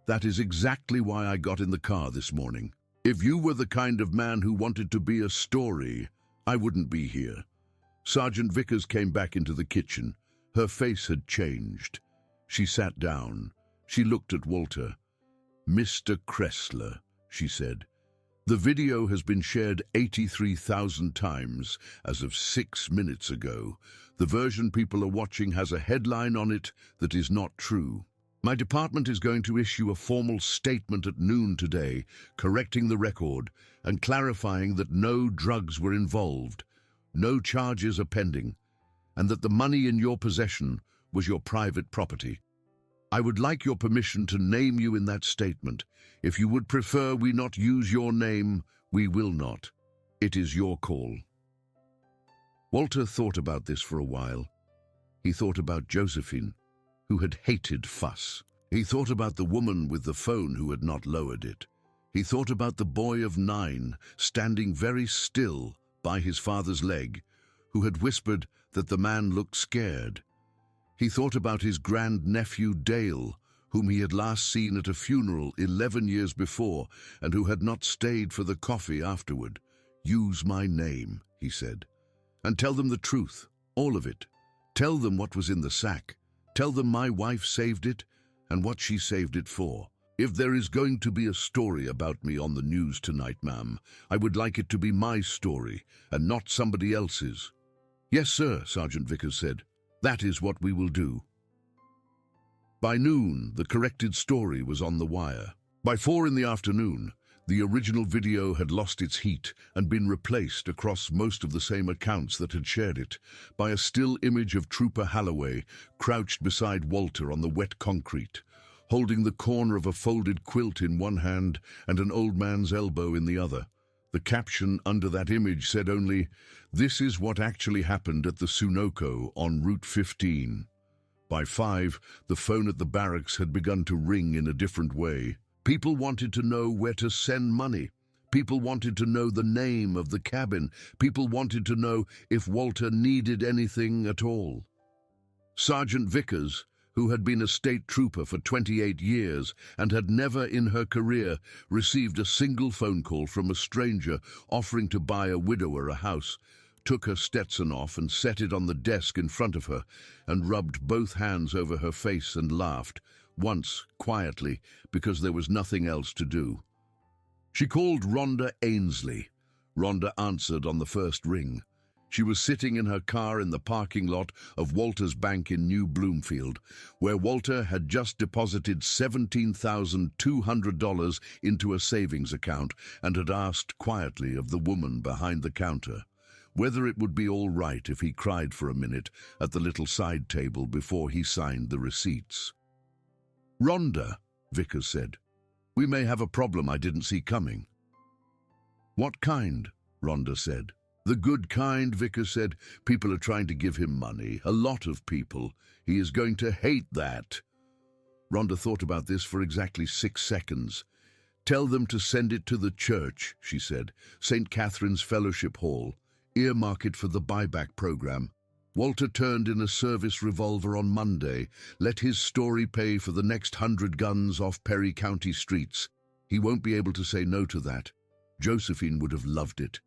Speaker 1: "That is exactly why I got in the car this morning. If you were the kind of man who wanted to be a story, I wouldn't be here." Sergeant Vickers came back into the kitchen. Her face had changed. She sat down. She looked at Walter. "Mr. Kressler," she said, "the video has been shared 83,000 times as of 6 minutes ago. The version people are watching has a headline on it that is not true. My department is going to issue a formal statement at noon today, correcting the record and clarifying that no drugs were involved, no charges are pending, and that the money in your possession was your private property. I would like your permission to name you in that statement. If you would prefer we not use your name, we will not. It is your call." Walter thought about this for a while. He thought about Josephine, who had hated fuss. He thought about the woman with the phone who had not lowered it. He thought about the boy of 9, standing very still by his father's leg, who had whispered that the man looked scared. He thought about his grandnephew Dale, whom he had last seen at a funeral 11 years before and who had not stayed for the coffee afterward. "Use my name," he said, "and tell them the truth, all of it. Tell them what was in the sack. Tell them my wife saved it and what she saved it for. If there is going to be a story about me on the news tonight, ma'am, I would like it to be my story and not somebody else's." "Yes, sir," Sergeant Vickers said. "That is what we will do." By noon, the corrected story was on the wire. By 4 in the afternoon, the original video had lost its heat and been replaced across most of the same accounts that had shared it by a still image of Trooper Halloway crouched beside Walter on the wet concrete, holding the corner of a folded quilt in one hand and an old man's elbow in the other. The caption under that image said only, "This is what actually happened at the Sunoco on Route 15. By 5, the phone at the barracks had begun to ring in a different way. People wanted to know where to send money. People wanted to know the name of the cabin. People wanted to know if Walter needed anything at all. Sergeant Vickers, who had been a state trooper for 28 years and had never in her career received a single phone call from a stranger offering to buy a widower a house, took her Stetson off and set it on the desk in front of her and rubbed both hands over her face and laughed, once quietly because there was nothing else to do. She called Rhonda Ainsley. Rhonda answered on the first ring. She was sitting in her car in the parking lot of Walter's bank in New Bloomfield, where Walter had just deposited $17,200 into a savings account and had asked quietly of the woman behind the counter whether it would be all right if he cried for a minute at the little side table before he signed the receipts. "Rhonda," Vickers said, "we may have a problem I didn't see coming." "What kind?" Rhonda said. "The good kind," Vickers said. "People are trying to give him money. A lot of people. He is going to hate that." Rhonda thought about this for exactly 6 seconds. "Tell them to send it to the church," she said. "St. Catherine's Fellowship Hall. Earmark it for the buyback program. Walter turned in a service revolver on Monday. Let his story pay for the next 100 guns off Perry County streets. He won't be able to say no to that. Josephine would have loved it."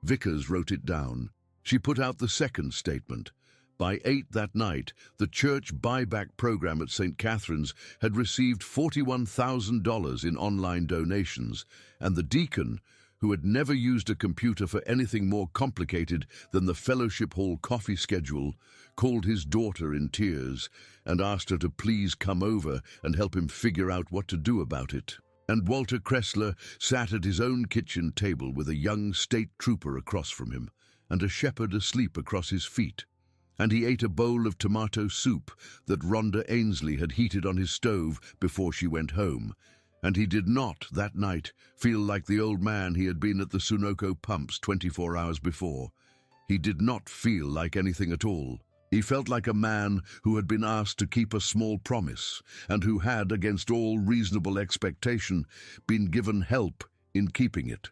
Speaker 1: Vickers wrote it down. She put out the second statement. By 8 that night, the church buyback program at St. Catherine's had received $41,000 in online donations, and the deacon, who had never used a computer for anything more complicated than the Fellowship Hall coffee schedule, called his daughter in tears and asked her to please come over and help him figure out what to do about it. And Walter Kressler sat at his own kitchen table with a young state trooper across from him and a shepherd asleep across his feet. and he ate a bowl of tomato soup that Rhonda Ainsley had heated on his stove before she went home, and he did not, that night, feel like the old man he had been at the Sunoco pumps 24 hours before. He did not feel like anything at all. He felt like a man who had been asked to keep a small promise, and who had, against all reasonable expectation, been given help in keeping it.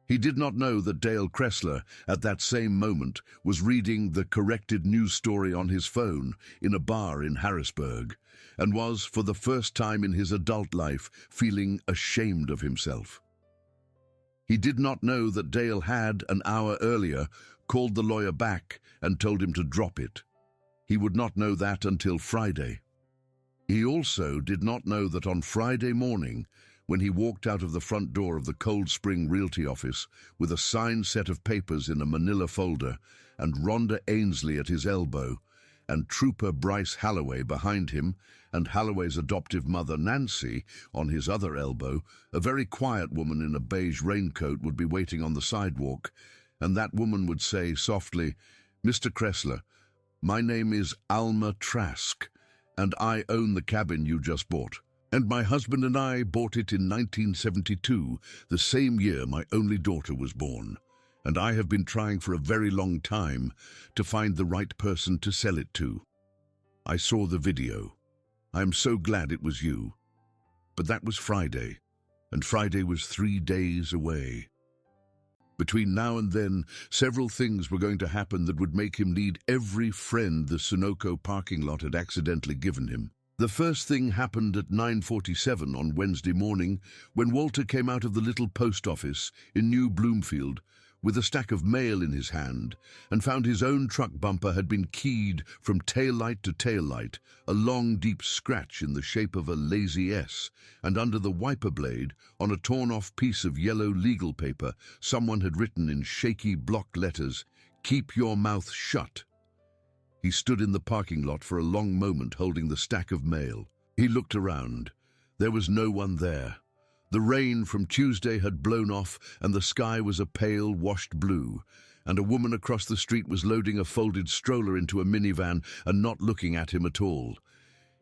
Speaker 1: He did not know that Dale Kressler, at that same moment, was reading the corrected news story on his phone in a bar in Harrisburg, and was, for the first time in his adult life, feeling ashamed of himself. He did not know that Dale had, an hour earlier, called the lawyer back and told him to drop it. He would not know that until Friday. He also did not know that on Friday morning, when he walked out of the front door of the Cold Spring Realty office with a signed set of papers in a manila folder and Rhonda Ainsley at his elbow and Trooper Bryce Halloway behind him and Halloway's adoptive mother Nancy on his other elbow, a very quiet woman in a beige raincoat would be waiting on the sidewalk, and that woman would say softly, "Mr. Kressler, my name is Alma Trask, and I own the cabin you just bought. And my husband and I bought it in 1972, the same year my only daughter was born. And I have been trying for a very long time to find the right person to sell it to. I saw the video. I am so glad it was you. But that was Friday, and Friday was 3 days away. Between now and then, several things were going to happen that would make him need every friend the Sunoco parking lot had accidentally given him. The first thing happened at 9:47 on Wednesday morning when Walter came out of the little post office in New Bloomfield with a stack of mail in his hand and found his own truck bumper had been keyed from taillight to taillight, a long deep scratch in the shape of a lazy S, and under the wiper blade, on a torn-off piece of yellow legal paper, someone had written in shaky block letters, "Keep your mouth shut." He stood in the parking lot for a long moment holding the stack of mail. He looked around. There was no one there. The rain from Tuesday had blown off and the sky was a pale, washed blue, and a woman across the street was loading a folded stroller into a minivan and not looking at him at all.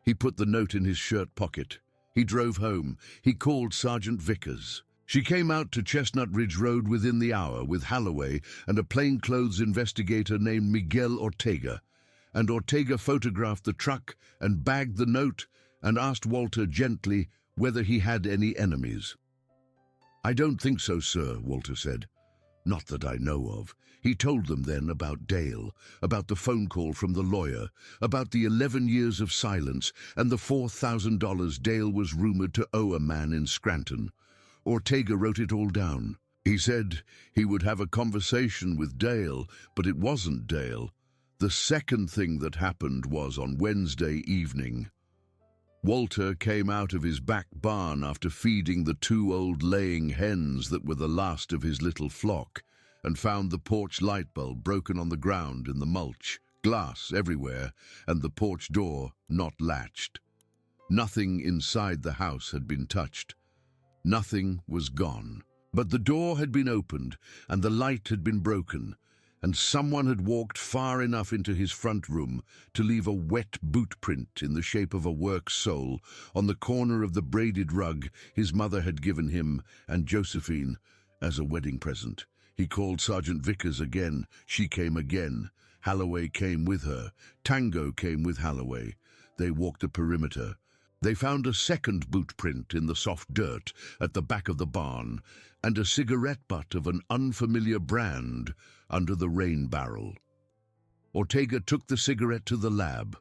Speaker 1: He put the note in his shirt pocket. He drove home. He called Sergeant Vickers. She came out to Chestnut Ridge Road within the hour with Halloway and a plainclothes investigator named Miguel Ortega. And Ortega photographed the truck and bagged the note and asked Walter gently whether he had any enemies. "I don't think so, sir," Walter said. "Not that I know of." He told them then about Dale, about the phone call from the lawyer, about the 11 years of silence and the $4,000 Dale was rumored to owe a man in Scranton. Ortega wrote it all down. He said he would have a conversation with Dale, but it wasn't Dale. The second thing that happened was on Wednesday evening. Walter came out of his back barn after feeding the 2 old laying hens that were the last of his little flock, and found the porch light bulb broken on the ground in the mulch, glass everywhere, and the porch door not latched. Nothing inside the house had been touched. Nothing was gone. But the door had been opened, and the light had been broken, and someone had walked far enough into his front room to leave a wet boot print in the shape of a work sole on the corner of the braided rug his mother had given him and Josephine as a wedding present. He called Sergeant Vickers again. She came again. Halloway came with her. Tango came with Halloway. They walked the perimeter. They found a second boot print in the soft dirt at the back of the barn and a cigarette butt of an unfamiliar brand under the rain barrel. Ortega took the cigarette to the lab.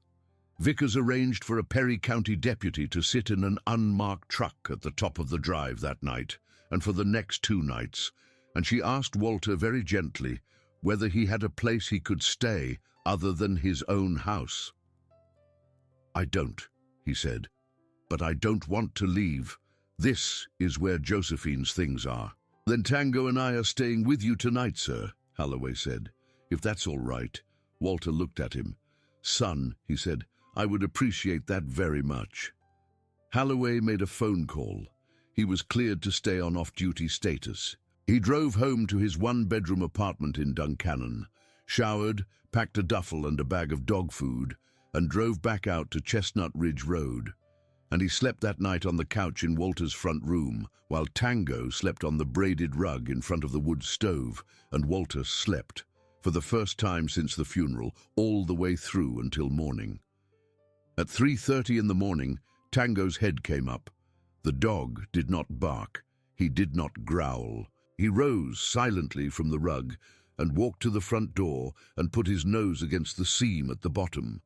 Speaker 1: Vickers arranged for a Perry County deputy to sit in an unmarked truck at the top of the drive that night and for the next 2 nights, and she asked Walter very gently whether he had a place he could stay other than his own house. "I don't," he said, "but I don't want to leave. This is where Josephine's things are." "Then Tango and I are staying with you tonight, sir," Halloway said. "If that's all right." Walter looked at him. "Son," he said, "I would appreciate that very much." Halloway made a phone call. He was cleared to stay on off-duty status. He drove home to his 1-bedroom apartment in Duncannon, showered, packed a duffel and a bag of dog food, and drove back out to Chestnut Ridge Road. And he slept that night on the couch in Walter's front room, while Tango slept on the braided rug in front of the wood stove, and Walter slept, for the first time since the funeral, all the way through until morning. At 3:30 in the morning, Tango's head came up. The dog did not bark. He did not growl. He rose silently from the rug and walked to the front door and put his nose against the seam at the bottom.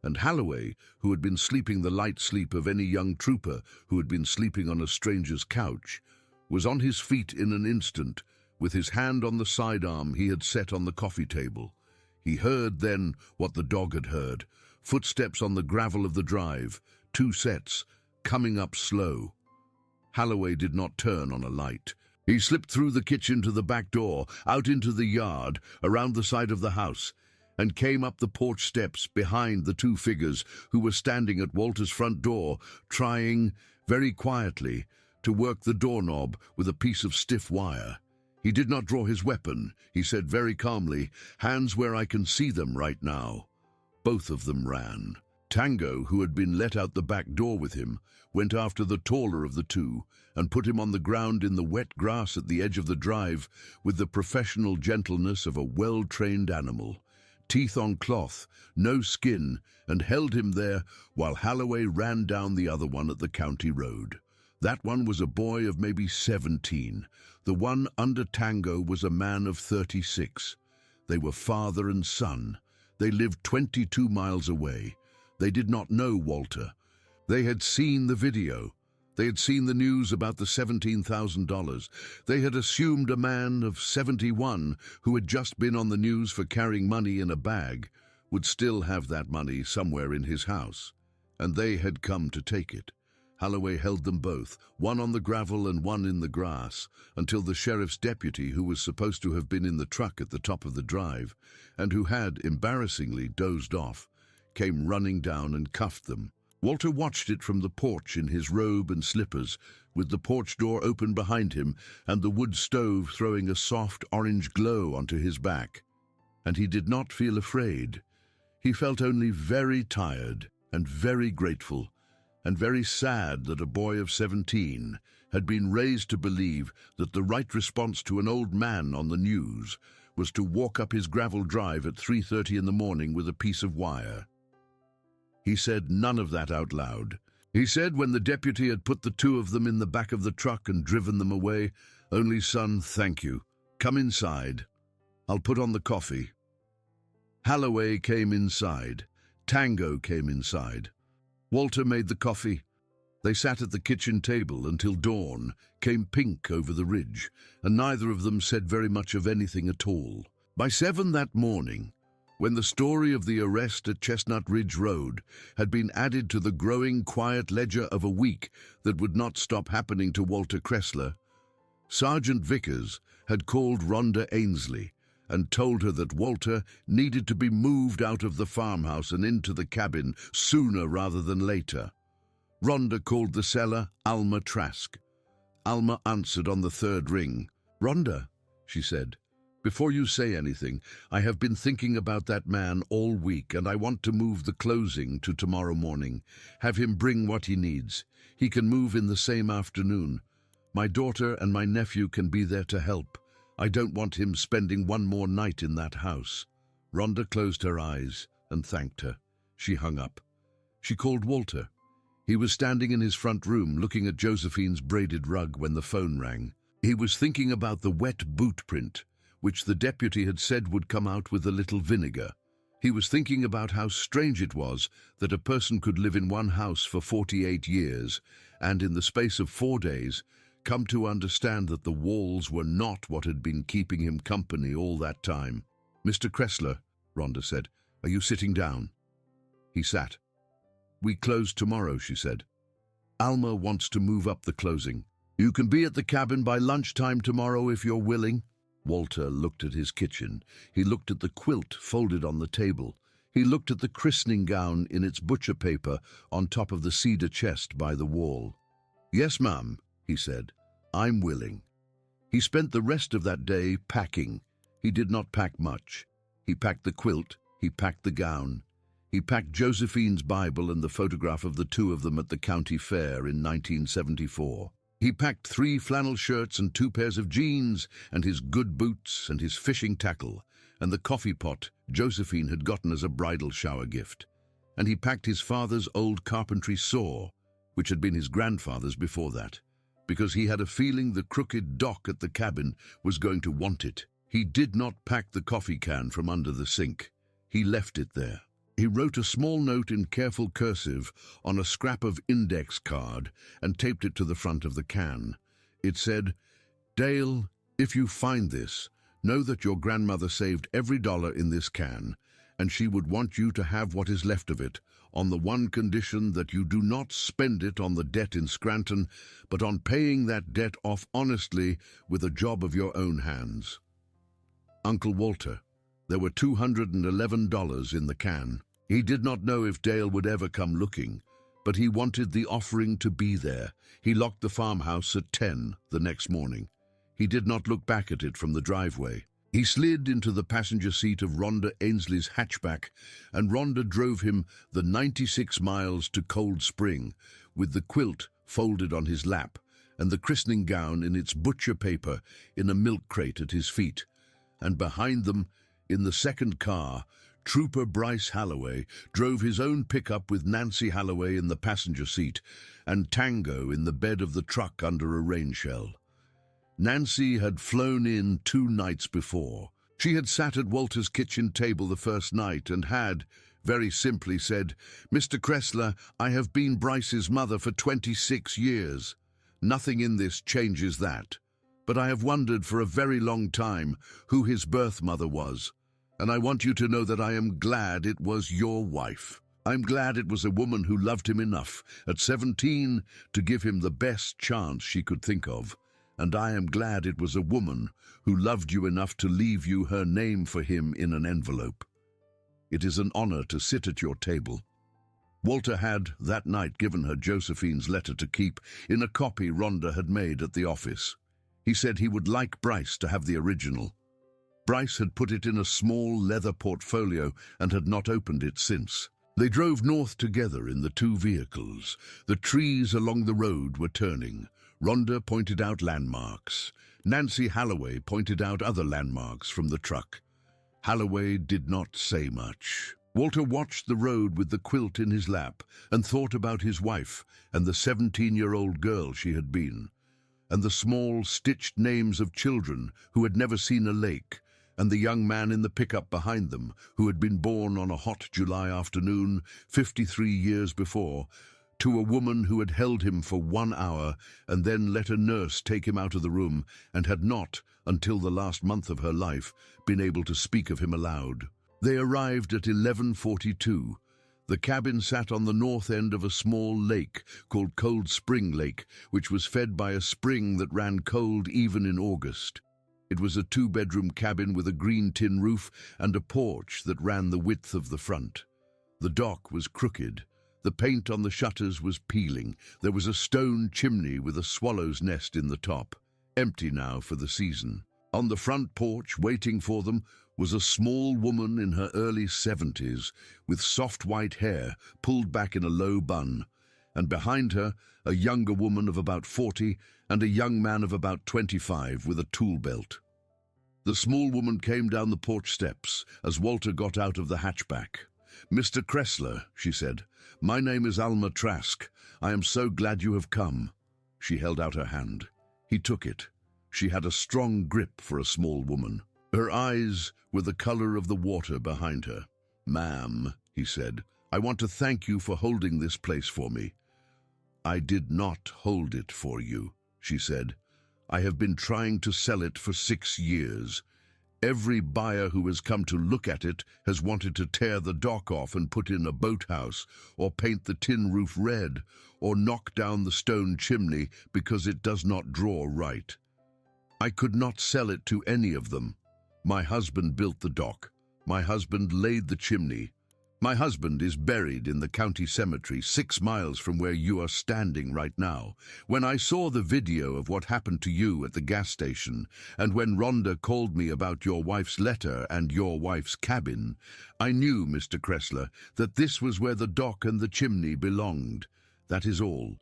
Speaker 1: And Holloway, who had been sleeping the light sleep of any young trooper who had been sleeping on a stranger's couch, was on his feet in an instant, with his hand on the sidearm he had set on the coffee table. He heard then what the dog had heard, footsteps on the gravel of the drive, 2 sets, coming up slow. Holloway did not turn on a light. He slipped through the kitchen to the back door, out into the yard, around the side of the house, and came up the porch steps behind the 2 figures who were standing at Walter's front door, trying, very quietly, to work the doorknob with a piece of stiff wire. He did not draw his weapon. He said very calmly, "Hands where I can see them right now." Both of them ran. Tango, who had been let out the back door with him, went after the taller of the 2 and put him on the ground in the wet grass at the edge of the drive with the professional gentleness of a well-trained animal, teeth on cloth, no skin, and held him there while Holloway ran down the other one at the county road. That one was a boy of maybe 17. The one under Tango was a man of 36. They were father and son. They lived 22 miles away. They did not know Walter. They had seen the video. They had seen the news about the $17,000. They had assumed a man of 71 who had just been on the news for carrying money in a bag would still have that money somewhere in his house. And they had come to take it. Holloway held them both, one on the gravel and one in the grass, until the sheriff's deputy, who was supposed to have been in the truck at the top of the drive, and who had, embarrassingly, dozed off, came running down and cuffed them. Walter watched it from the porch in his robe and slippers, with the porch door open behind him and the wood stove throwing a soft orange glow onto his back. And he did not feel afraid. He felt only very tired and very grateful, and very sad that a boy of 17 had been raised to believe that the right response to an old man on the news was to walk up his gravel drive at 3:30 in the morning with a piece of wire. He said none of that out loud. He said when the deputy had put the 2 of them in the back of the truck and driven them away, "Only, son, thank you. Come inside. I'll put on the coffee." Holloway came inside. Tango came inside. Walter made the coffee. They sat at the kitchen table until dawn came pink over the ridge, and neither of them said very much of anything at all. By 7 that morning, when the story of the arrest at Chestnut Ridge Road had been added to the growing quiet ledger of a week that would not stop happening to Walter Kressler, Sergeant Vickers had called Rhonda Ainsley and told her that Walter needed to be moved out of the farmhouse and into the cabin sooner rather than later. Rhonda called the seller Alma Trask. Alma answered on the 3rd ring. "Rhonda," she said, "before you say anything, I have been thinking about that man all week, and I want to move the closing to tomorrow morning. Have him bring what he needs. He can move in the same afternoon. My daughter and my nephew can be there to help. I don't want him spending one more night in that house." Rhonda closed her eyes and thanked her. She hung up. She called Walter. He was standing in his front room looking at Josephine's braided rug when the phone rang. He was thinking about the wet boot print, which the deputy had said would come out with a little vinegar. He was thinking about how strange it was that a person could live in one house for 48 years and, in the space of 4 days, come to understand that the walls were not what had been keeping him company all that time. "Mr. Kressler," Rhonda said, "are you sitting down?" He sat. "We close tomorrow," she said. "Alma wants to move up the closing. You can be at the cabin by lunchtime tomorrow if you're willing." Walter looked at his kitchen. He looked at the quilt folded on the table. He looked at the christening gown in its butcher paper on top of the cedar chest by the wall. "Yes, ma'am," he said. "I'm willing." He spent the rest of that day packing. He did not pack much. He packed the quilt, he packed the gown. He packed Josephine's Bible and the photograph of the two of them at the county fair in 1974. He packed 3 flannel shirts and 2 pairs of jeans, and his good boots and his fishing tackle, and the coffee pot Josephine had gotten as a bridal shower gift. And he packed his father's old carpentry saw, which had been his grandfather's before that, because he had a feeling the crooked dock at the cabin was going to want it. He did not pack the coffee can from under the sink. He left it there. He wrote a small note in careful cursive on a scrap of index card and taped it to the front of the can. It said, "Dale, if you find this, know that your grandmother saved every dollar in this can, and she would want you to have what is left of it, on the one condition that you do not spend it on the debt in Scranton, but on paying that debt off honestly with a job of your own hands." Uncle Walter, there were $211 in the can. He did not know if Dale would ever come looking, but he wanted the offering to be there. He locked the farmhouse at 10 the next morning. He did not look back at it from the driveway. He slid into the passenger seat of Rhonda Ainsley's hatchback, and Rhonda drove him the 96 miles to Cold Spring, with the quilt folded on his lap and the christening gown in its butcher paper in a milk crate at his feet. And behind them, in the second car, Trooper Bryce Halloway drove his own pickup with Nancy Halloway in the passenger seat and Tango in the bed of the truck under a rain shell. Nancy had flown in 2 nights before. She had sat at Walter's kitchen table the first night and had, very simply, said, "Mr. Kressler, I have been Bryce's mother for 26 years. Nothing in this changes that. But I have wondered for a very long time who his birth mother was. And I want you to know that I am glad it was your wife. I'm glad it was a woman who loved him enough at 17 to give him the best chance she could think of. And I am glad it was a woman who loved you enough to leave you her name for him in an envelope. It is an honor to sit at your table." Walter had, that night, given her Josephine's letter to keep in a copy Rhonda had made at the office. He said he would like Bryce to have the original. Bryce had put it in a small leather portfolio and had not opened it since. They drove north together in the 2 vehicles. The trees along the road were turning. Rhonda pointed out landmarks. Nancy Halloway pointed out other landmarks from the truck. Halloway did not say much. Walter watched the road with the quilt in his lap and thought about his wife and the 17-year-old girl she had been, and the small stitched names of children who had never seen a lake, and the young man in the pickup behind them who had been born on a hot July afternoon 53 years before, to a woman who had held him for 1 hour and then let a nurse take him out of the room and had not, until the last month of her life, been able to speak of him aloud. They arrived at 11:42. The cabin sat on the north end of a small lake called Cold Spring Lake, which was fed by a spring that ran cold even in August. It was a 2-bedroom cabin with a green tin roof and a porch that ran the width of the front. The dock was crooked. The paint on the shutters was peeling. There was a stone chimney with a swallow's nest in the top, empty now for the season. On the front porch, waiting for them, was a small woman in her early 70s with soft white hair pulled back in a low bun, and behind her a younger woman of about 40 and a young man of about 25 with a tool belt. The small woman came down the porch steps as Walter got out of the hatchback. "Mr. Kressler," she said, "my name is Alma Trask. I am so glad you have come." She held out her hand. He took it. She had a strong grip for a small woman. Her eyes were the color of the water behind her. "Ma'am," he said, "I want to thank you for holding this place for me." "I did not hold it for you," she said. "I have been trying to sell it for 6 years. Every buyer who has come to look at it has wanted to tear the dock off and put in a boathouse, or paint the tin roof red, or knock down the stone chimney because it does not draw right. I could not sell it to any of them. My husband built the dock. My husband laid the chimney. My husband is buried in the county cemetery 6 miles from where you are standing right now. When I saw the video of what happened to you at the gas station, and when Rhonda called me about your wife's letter and your wife's cabin, I knew, Mr. Kressler, that this was where the dock and the chimney belonged. That is all.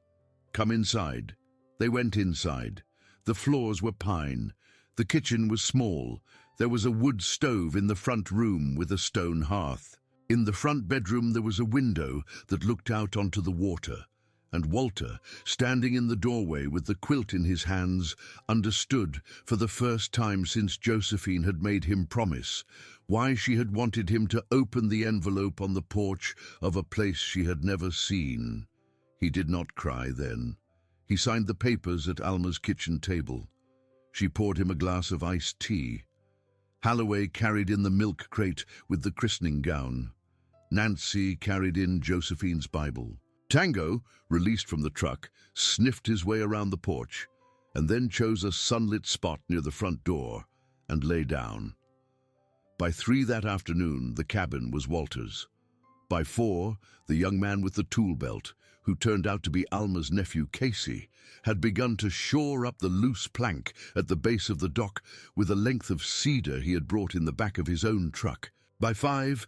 Speaker 1: Come inside." They went inside. The floors were pine. The kitchen was small. There was a wood stove in the front room with a stone hearth. In the front bedroom there was a window that looked out onto the water, and Walter, standing in the doorway with the quilt in his hands, understood, for the first time since Josephine had made him promise, why she had wanted him to open the envelope on the porch of a place she had never seen. He did not cry then. He signed the papers at Alma's kitchen table. She poured him a glass of iced tea. Halloway carried in the milk crate with the christening gown. Nancy carried in Josephine's Bible. Tango, released from the truck, sniffed his way around the porch and then chose a sunlit spot near the front door and lay down. By 3 that afternoon, the cabin was Walter's. By 4, the young man with the tool belt, who turned out to be Alma's nephew Casey, had begun to shore up the loose plank at the base of the dock with a length of cedar he had brought in the back of his own truck. By 5,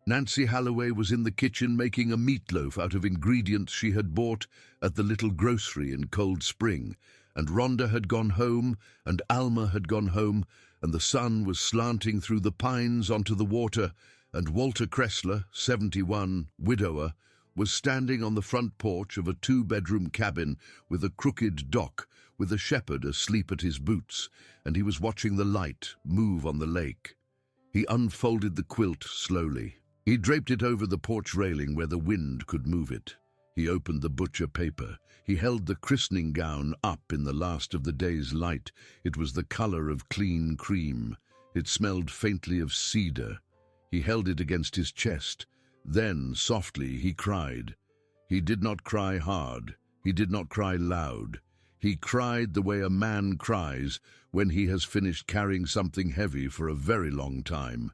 Speaker 1: Nancy Halloway was in the kitchen making a meatloaf out of ingredients she had bought at the little grocery in Cold Spring, and Rhonda had gone home, and Alma had gone home, and the sun was slanting through the pines onto the water, and Walter Kressler, 71, widower, was standing on the front porch of a 2-bedroom cabin with a crooked dock, with a shepherd asleep at his boots, and he was watching the light move on the lake. He unfolded the quilt slowly. He draped it over the porch railing where the wind could move it. He opened the butcher paper. He held the christening gown up in the last of the day's light. It was the color of clean cream. It smelled faintly of cedar. He held it against his chest. Then, softly, he cried. He did not cry hard. He did not cry loud. He cried the way a man cries when he has finished carrying something heavy for a very long time,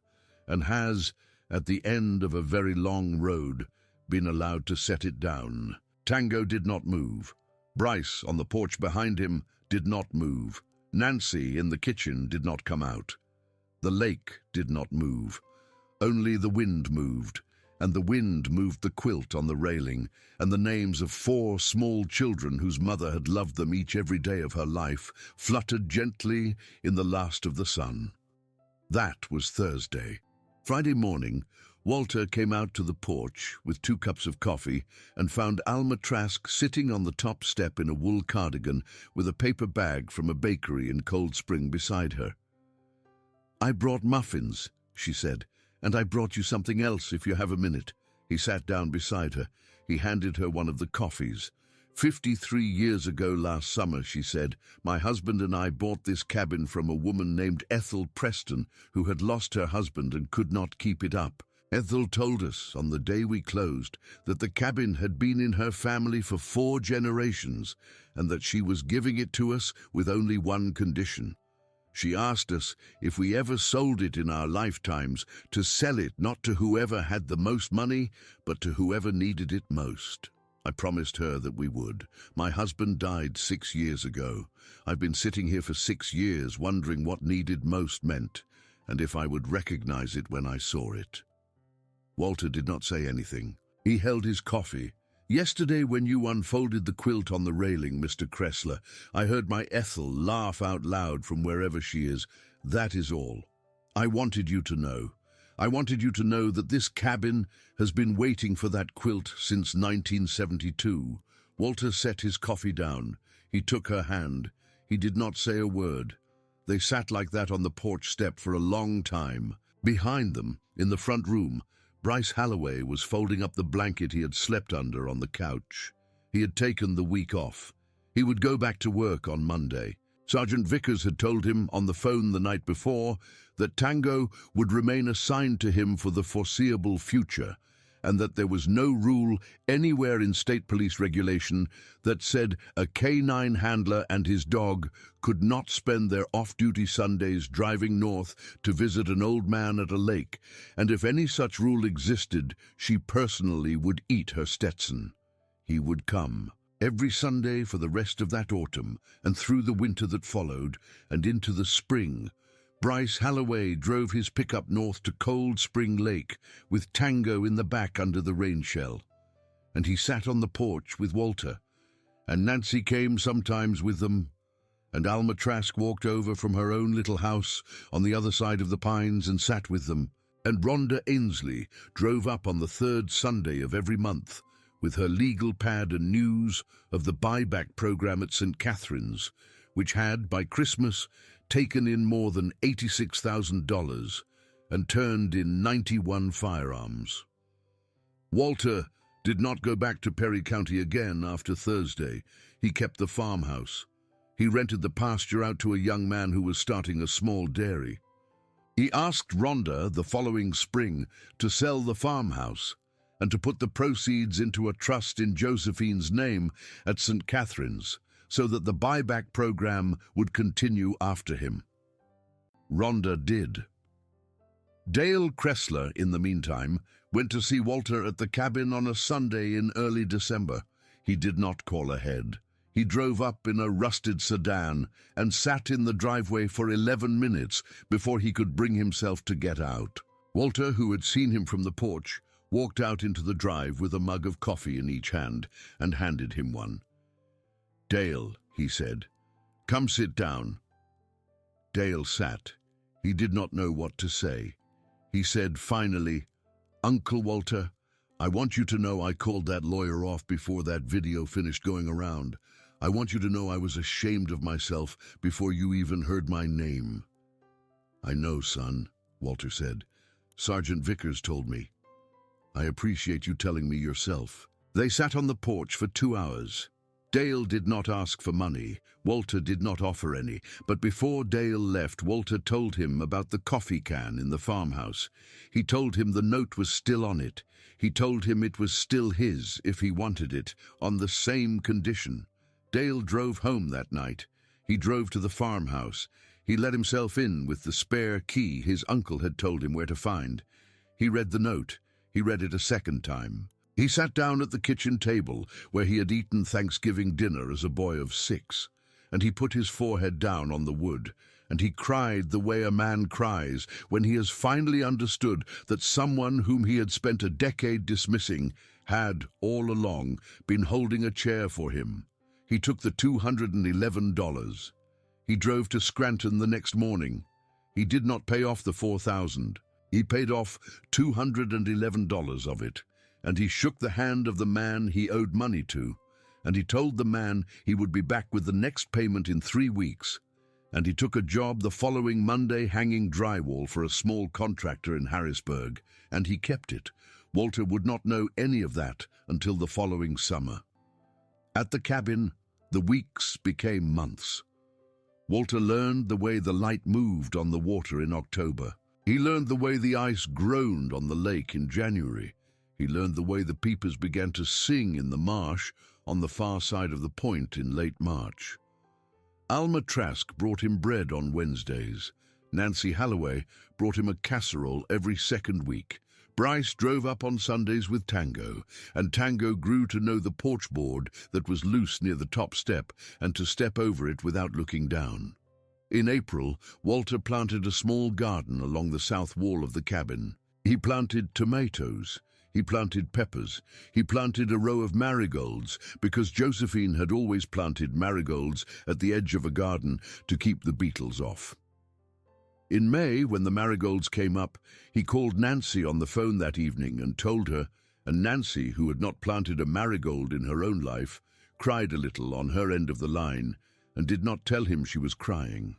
Speaker 1: and has, at the end of a very long road, been allowed to set it down. Tango did not move. Bryce, on the porch behind him, did not move. Nancy, in the kitchen, did not come out. The lake did not move. Only the wind moved, and the wind moved the quilt on the railing, and the names of 4 small children whose mother had loved them each every day of her life fluttered gently in the last of the sun. That was Thursday. Friday morning, Walter came out to the porch with 2 cups of coffee and found Alma Trask sitting on the top step in a wool cardigan with a paper bag from a bakery in Cold Spring beside her. "I brought muffins," she said, "and I brought you something else if you have a minute." He sat down beside her. He handed her one of the coffees. 53 years ago last summer," she said, "my husband and I bought this cabin from a woman named Ethel Preston, who had lost her husband and could not keep it up. Ethel told us on the day we closed that the cabin had been in her family for 4 generations and that she was giving it to us with only one condition. She asked us if we ever sold it in our lifetimes to sell it not to whoever had the most money, but to whoever needed it most. I promised her that we would. My husband died 6 years ago. I've been sitting here for 6 years wondering what needed most meant, and if I would recognize it when I saw it." Walter did not say anything. He held his coffee. "Yesterday when you unfolded the quilt on the railing, Mr. Kressler, I heard my Ethel laugh out loud from wherever she is. That is all. I wanted you to know. I wanted you to know that this cabin has been waiting for that quilt since 1972. Walter set his coffee down. He took her hand. He did not say a word. They sat like that on the porch step for a long time. Behind them, in the front room, Bryce Halloway was folding up the blanket he had slept under on the couch. He had taken the week off. He would go back to work on Monday. Sergeant Vickers had told him on the phone the night before that Tango would remain assigned to him for the foreseeable future, and that there was no rule anywhere in state police regulation that said a canine handler and his dog could not spend their off-duty Sundays driving north to visit an old man at a lake, and if any such rule existed, she personally would eat her Stetson. He would come every Sunday for the rest of that autumn, and through the winter that followed, and into the spring. Bryce Halloway drove his pickup north to Cold Spring Lake, with Tango in the back under the rain shell. And he sat on the porch with Walter, and Nancy came sometimes with them, and Alma Trask walked over from her own little house on the other side of the pines and sat with them, and Rhonda Ainsley drove up on the third Sunday of every month, with her legal pad and news of the buyback program at St. Catherine's, which had, by Christmas, taken in more than $86,000 and turned in 91 firearms. Walter did not go back to Perry County again after Thursday. He kept the farmhouse. He rented the pasture out to a young man who was starting a small dairy. He asked Rhonda the following spring to sell the farmhouse and to put the proceeds into a trust in Josephine's name at St. Catherine's, so that the buyback program would continue after him. Rhonda did. Dale Kressler, in the meantime, went to see Walter at the cabin on a Sunday in early December. He did not call ahead. He drove up in a rusted sedan and sat in the driveway for 11 minutes before he could bring himself to get out. Walter, who had seen him from the porch, walked out into the drive with a mug of coffee in each hand and handed him one. "Dale," he said, "come sit down." Dale sat. He did not know what to say. He said finally, "Uncle Walter, I want you to know I called that lawyer off before that video finished going around. I want you to know I was ashamed of myself before you even heard my name." "I know, son," Walter said. "Sergeant Vickers told me. I appreciate you telling me yourself." They sat on the porch for 2 hours. Dale did not ask for money. Walter did not offer any, but before Dale left, Walter told him about the coffee can in the farmhouse. He told him the note was still on it. He told him it was still his if he wanted it, on the same condition. Dale drove home that night. He drove to the farmhouse. He let himself in with the spare key his uncle had told him where to find. He read the note. He read it a second time. He sat down at the kitchen table where he had eaten Thanksgiving dinner as a boy of 6, and he put his forehead down on the wood, and he cried the way a man cries when he has finally understood that someone whom he had spent a decade dismissing had, all along, been holding a chair for him. He took the $211. He drove to Scranton the next morning. He did not pay off the $4,000. He paid off $211 of it, and he shook the hand of the man he owed money to, and he told the man he would be back with the next payment in 3 weeks, and he took a job the following Monday hanging drywall for a small contractor in Harrisburg, and he kept it. Walter would not know any of that until the following summer. At the cabin, the weeks became months. Walter learned the way the light moved on the water in October. He learned the way the ice groaned on the lake in January. He learned the way the peepers began to sing in the marsh on the far side of the point in late March. Alma Trask brought him bread on Wednesdays. Nancy Halloway brought him a casserole every second week. Bryce drove up on Sundays with Tango, and Tango grew to know the porch board that was loose near the top step and to step over it without looking down. In April, Walter planted a small garden along the south wall of the cabin. He planted tomatoes. He planted peppers. He planted a row of marigolds because Josephine had always planted marigolds at the edge of a garden to keep the beetles off. In May, when the marigolds came up, he called Nancy on the phone that evening and told her, and Nancy, who had not planted a marigold in her own life, cried a little on her end of the line and did not tell him she was crying.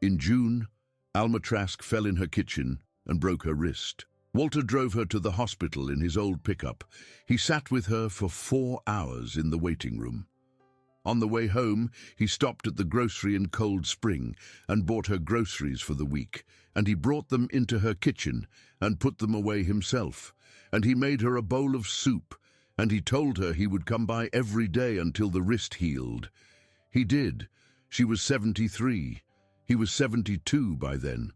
Speaker 1: In June, Alma Trask fell in her kitchen and broke her wrist. Walter drove her to the hospital in his old pickup. He sat with her for 4 hours in the waiting room. On the way home, he stopped at the grocery in Cold Spring and bought her groceries for the week, and he brought them into her kitchen and put them away himself, and he made her a bowl of soup, and he told her he would come by every day until the wrist healed. He did. She was 73. He was 72 by then.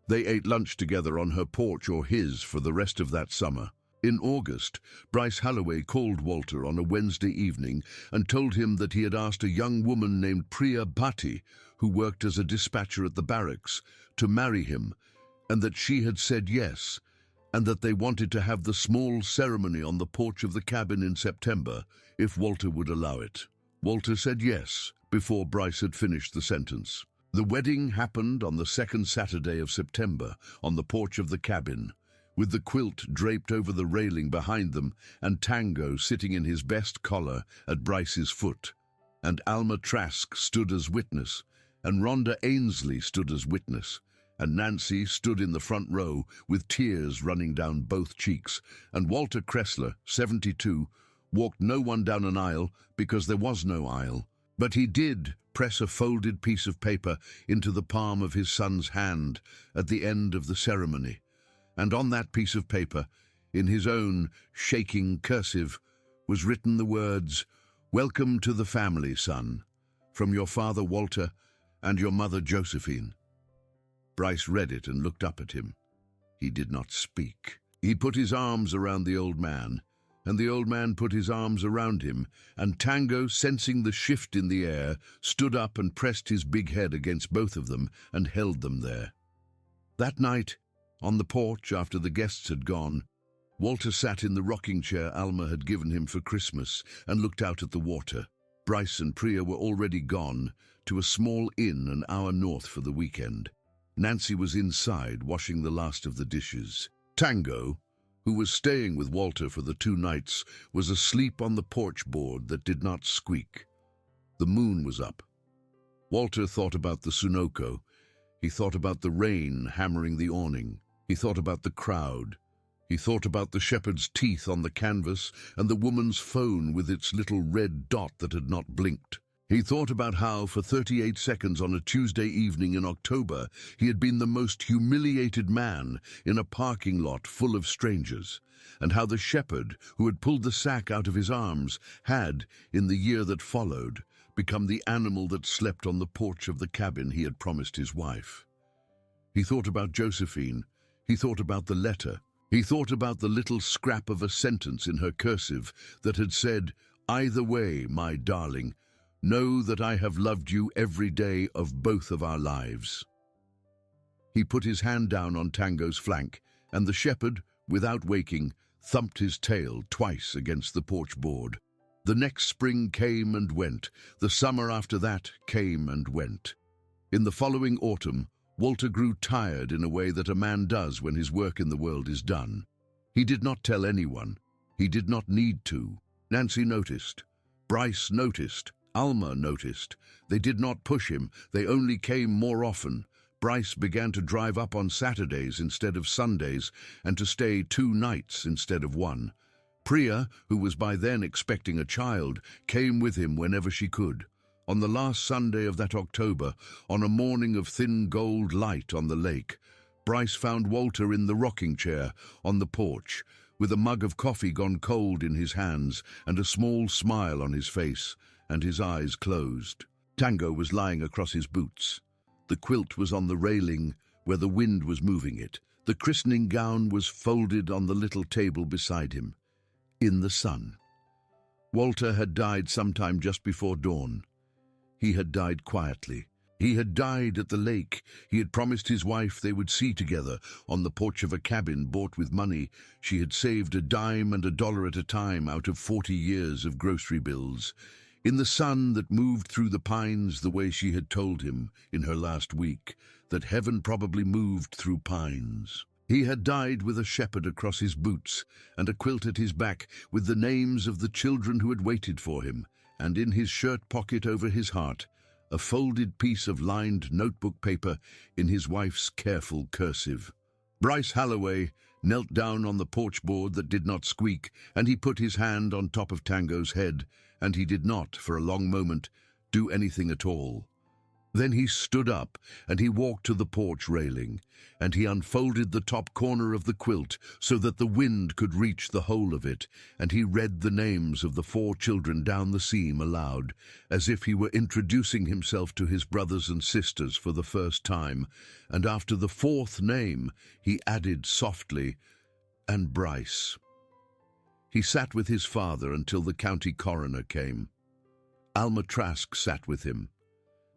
Speaker 1: They ate lunch together on her porch or his for the rest of that summer. In August, Bryce Halloway called Walter on a Wednesday evening and told him that he had asked a young woman named Priya Bhatti, who worked as a dispatcher at the barracks, to marry him, and that she had said yes, and that they wanted to have the small ceremony on the porch of the cabin in September, if Walter would allow it. Walter said yes, before Bryce had finished the sentence. The wedding happened on the second Saturday of September, on the porch of the cabin, with the quilt draped over the railing behind them and Tango sitting in his best collar at Bryce's foot. And Alma Trask stood as witness, and Rhonda Ainsley stood as witness, and Nancy stood in the front row with tears running down both cheeks, and Walter Kressler, 72, walked no one down an aisle because there was no aisle. But he did press a folded piece of paper into the palm of his son's hand at the end of the ceremony. And on that piece of paper, in his own shaking cursive, was written the words, "Welcome to the family, son, from your father Walter and your mother Josephine." Bryce read it and looked up at him. He did not speak. He put his arms around the old man, and the old man put his arms around him, and Tango, sensing the shift in the air, stood up and pressed his big head against both of them and held them there. That night, on the porch after the guests had gone, Walter sat in the rocking chair Alma had given him for Christmas and looked out at the water. Bryce and Priya were already gone to a small inn an hour north for the weekend. Nancy was inside washing the last of the dishes. Tango, who was staying with Walter for the 2 nights, was asleep on the porch board that did not squeak. The moon was up. Walter thought about the Sunoco. He thought about the rain hammering the awning. He thought about the crowd. He thought about the shepherd's teeth on the canvas and the woman's phone with its little red dot that had not blinked. He thought about how, for 38 seconds on a Tuesday evening in October, he had been the most humiliated man in a parking lot full of strangers, and how the shepherd, who had pulled the sack out of his arms, had, in the year that followed, become the animal that slept on the porch of the cabin he had promised his wife. He thought about Josephine. He thought about the letter. He thought about the little scrap of a sentence in her cursive that had said, "Either way, my darling, know that I have loved you every day of both of our lives." He put his hand down on Tango's flank, and the shepherd, without waking, thumped his tail twice against the porch board. The next spring came and went. The summer after that came and went. In the following autumn, Walter grew tired in a way that a man does when his work in the world is done. He did not tell anyone. He did not need to. Nancy noticed. Bryce noticed. Alma noticed. They did not push him. They only came more often. Bryce began to drive up on Saturdays instead of Sundays and to stay 2 nights instead of 1. Priya, who was by then expecting a child, came with him whenever she could. On the last Sunday of that October, on a morning of thin gold light on the lake, Bryce found Walter in the rocking chair on the porch, with a mug of coffee gone cold in his hands and a small smile on his face, and his eyes closed. Tango was lying across his boots. The quilt was on the railing where the wind was moving it. The christening gown was folded on the little table beside him, in the sun. Walter had died sometime just before dawn. He had died quietly. He had died at the lake. He had promised his wife they would see together on the porch of a cabin bought with money she had saved a dime and $1 at a time out of 40 years of grocery bills, in the sun that moved through the pines the way she had told him in her last week, that heaven probably moved through pines. He had died with a shepherd across his boots and a quilt at his back with the names of the children who had waited for him, and in his shirt pocket over his heart, a folded piece of lined notebook paper in his wife's careful cursive. Bryce Halloway knelt down on the porch board that did not squeak, and he put his hand on top of Tango's head, and he did not, for a long moment, do anything at all. Then he stood up, and he walked to the porch railing, and he unfolded the top corner of the quilt so that the wind could reach the whole of it, and he read the names of the 4 children down the seam aloud, as if he were introducing himself to his brothers and sisters for the first time, and after the 4th name he added softly, "And Bryce." He sat with his father until the county coroner came. Alma Trask sat with him.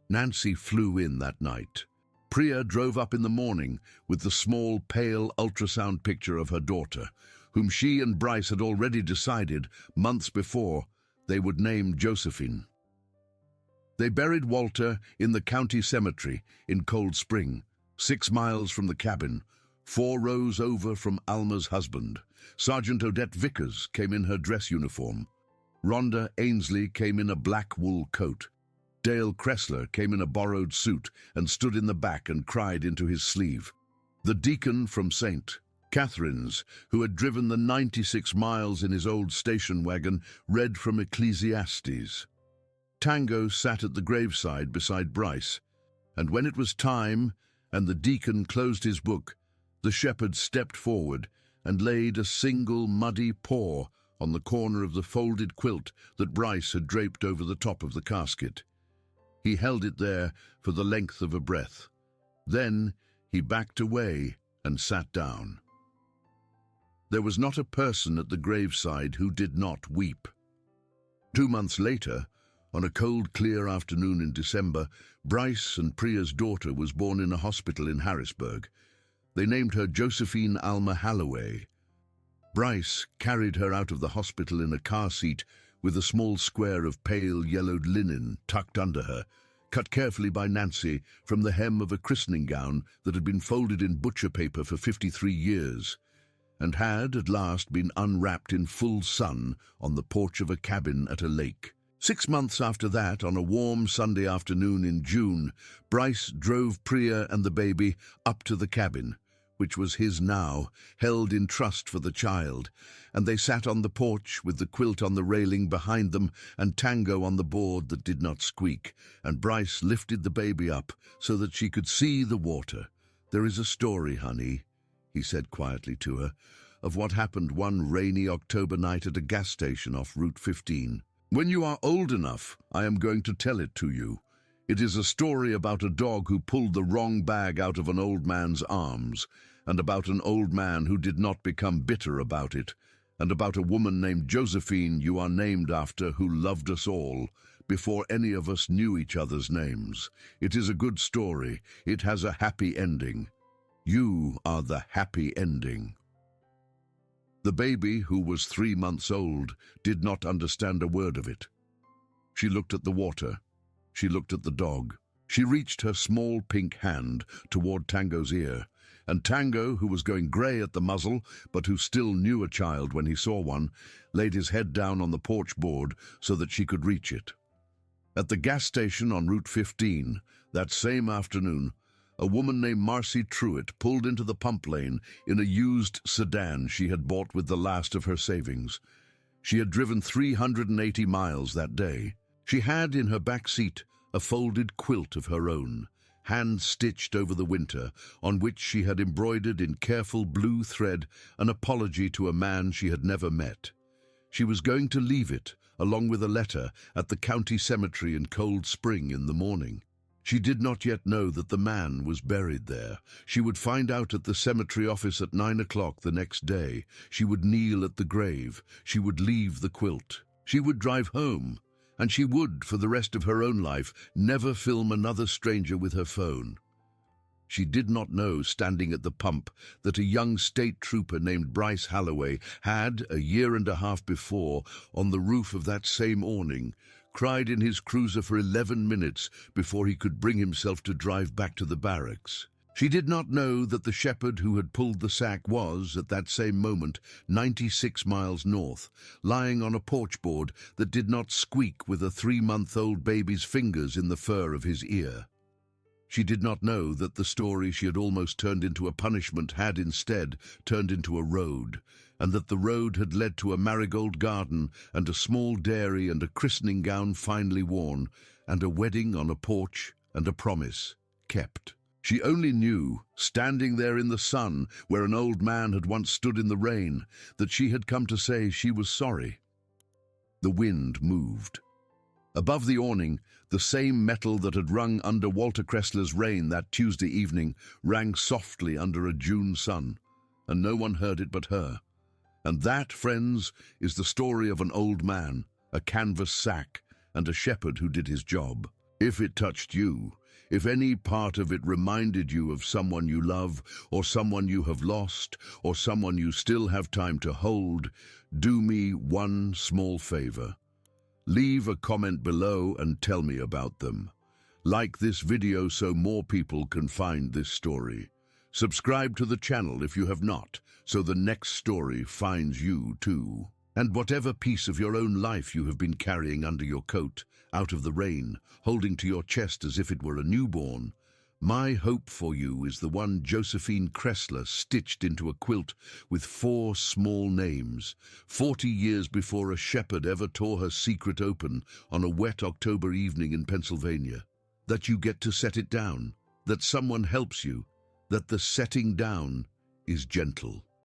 Speaker 1: Nancy flew in that night. Priya drove up in the morning with the small, pale ultrasound picture of her daughter, whom she and Bryce had already decided, months before, they would name Josephine. They buried Walter in the county cemetery in Cold Spring, 6 miles from the cabin, 4 rows over from Alma's husband. Sergeant Odette Vickers came in her dress uniform. Rhonda Ainsley came in a black wool coat. Dale Kressler came in a borrowed suit and stood in the back and cried into his sleeve. The deacon from St. Catherine's, who had driven the 96 miles in his old station wagon, read from Ecclesiastes. Tango sat at the graveside beside Bryce, and when it was time and the deacon closed his book, the shepherd stepped forward and laid a single muddy paw on the corner of the folded quilt that Bryce had draped over the top of the casket. He held it there for the length of a breath. Then he backed away and sat down. There was not a person at the graveside who did not weep. 2 months later, on a cold, clear afternoon in December, Bryce and Priya's daughter was born in a hospital in Harrisburg. They named her Josephine Alma Halloway. Bryce carried her out of the hospital in a car seat with a small square of pale yellowed linen tucked under her, cut carefully by Nancy from the hem of a christening gown that had been folded in butcher paper for 53 years, and had at last been unwrapped in full sun on the porch of a cabin at a lake. 6 months after that, on a warm Sunday afternoon in June, Bryce drove Priya and the baby up to the cabin, which was his now, held in trust for the child, and they sat on the porch with the quilt on the railing behind them and Tango on the board that did not squeak, and Bryce lifted the baby up so that she could see the water. "There is a story, honey," he said quietly to her, "of what happened one rainy October night at a gas station off Route 15. When you are old enough, I am going to tell it to you. It is a story about a dog who pulled the wrong bag out of an old man's arms, and about an old man who did not become bitter about it, and about a woman named Josephine you are named after who loved us all, before any of us knew each other's names. It is a good story. It has a happy ending. You are the happy ending." The baby, who was 3 months old, did not understand a word of it. She looked at the water. She looked at the dog. She reached her small pink hand toward Tango's ear, and Tango, who was going grey at the muzzle, but who still knew a child when he saw one, laid his head down on the porch board so that she could reach it. At the gas station on Route 15, that same afternoon, a woman named Marcy Truitt pulled into the pump lane in a used sedan she had bought with the last of her savings. She had driven 380 miles that day. She had in her back seat a folded quilt of her own, hand-stitched over the winter, on which she had embroidered in careful blue thread an apology to a man she had never met. She was going to leave it, along with a letter, at the county cemetery in Cold Spring in the morning. She did not yet know that the man was buried there. She would find out at the cemetery office at 9 o'clock the next day. She would kneel at the grave. She would leave the quilt. She would drive home. And she would, for the rest of her own life, never film another stranger with her phone. She did not know, standing at the pump, that a young state trooper named Bryce Halloway had, a year and a half before, on the roof of that same awning, cried in his cruiser for 11 minutes before he could bring himself to drive back to the barracks. She did not know that the shepherd who had pulled the sack was, at that same moment, 96 miles north, lying on a porch board that did not squeak with a 3-month-old baby's fingers in the fur of his ear. She did not know that the story she had almost turned into a punishment had instead turned into a road, and that the road had led to a marigold garden and a small dairy and a christening gown finely worn, and a wedding on a porch and a promise kept. She only knew, standing there in the sun where an old man had once stood in the rain, that she had come to say she was sorry. The wind moved. Above the awning, the same metal that had rung under Walter Kressler's rain that Tuesday evening rang softly under a June sun, and no one heard it but her. And that, friends, is the story of an old man, a canvas sack, and a shepherd who did his job. If it touched you, if any part of it reminded you of someone you love, or someone you have lost, or someone you still have time to hold, do me one small favor. Leave a comment below and tell me about them. Like this video so more people can find this story. Subscribe to the channel if you have not, so the next story finds you too. And whatever piece of your own life you have been carrying under your coat, out of the rain, holding to your chest as if it were a newborn, my hope for you is the one Josephine Kressler stitched into a quilt with 4 small names, 40 years before a shepherd ever tore her secret open on a wet October evening in Pennsylvania. That you get to set it down, that someone helps you, that the setting down is gentle.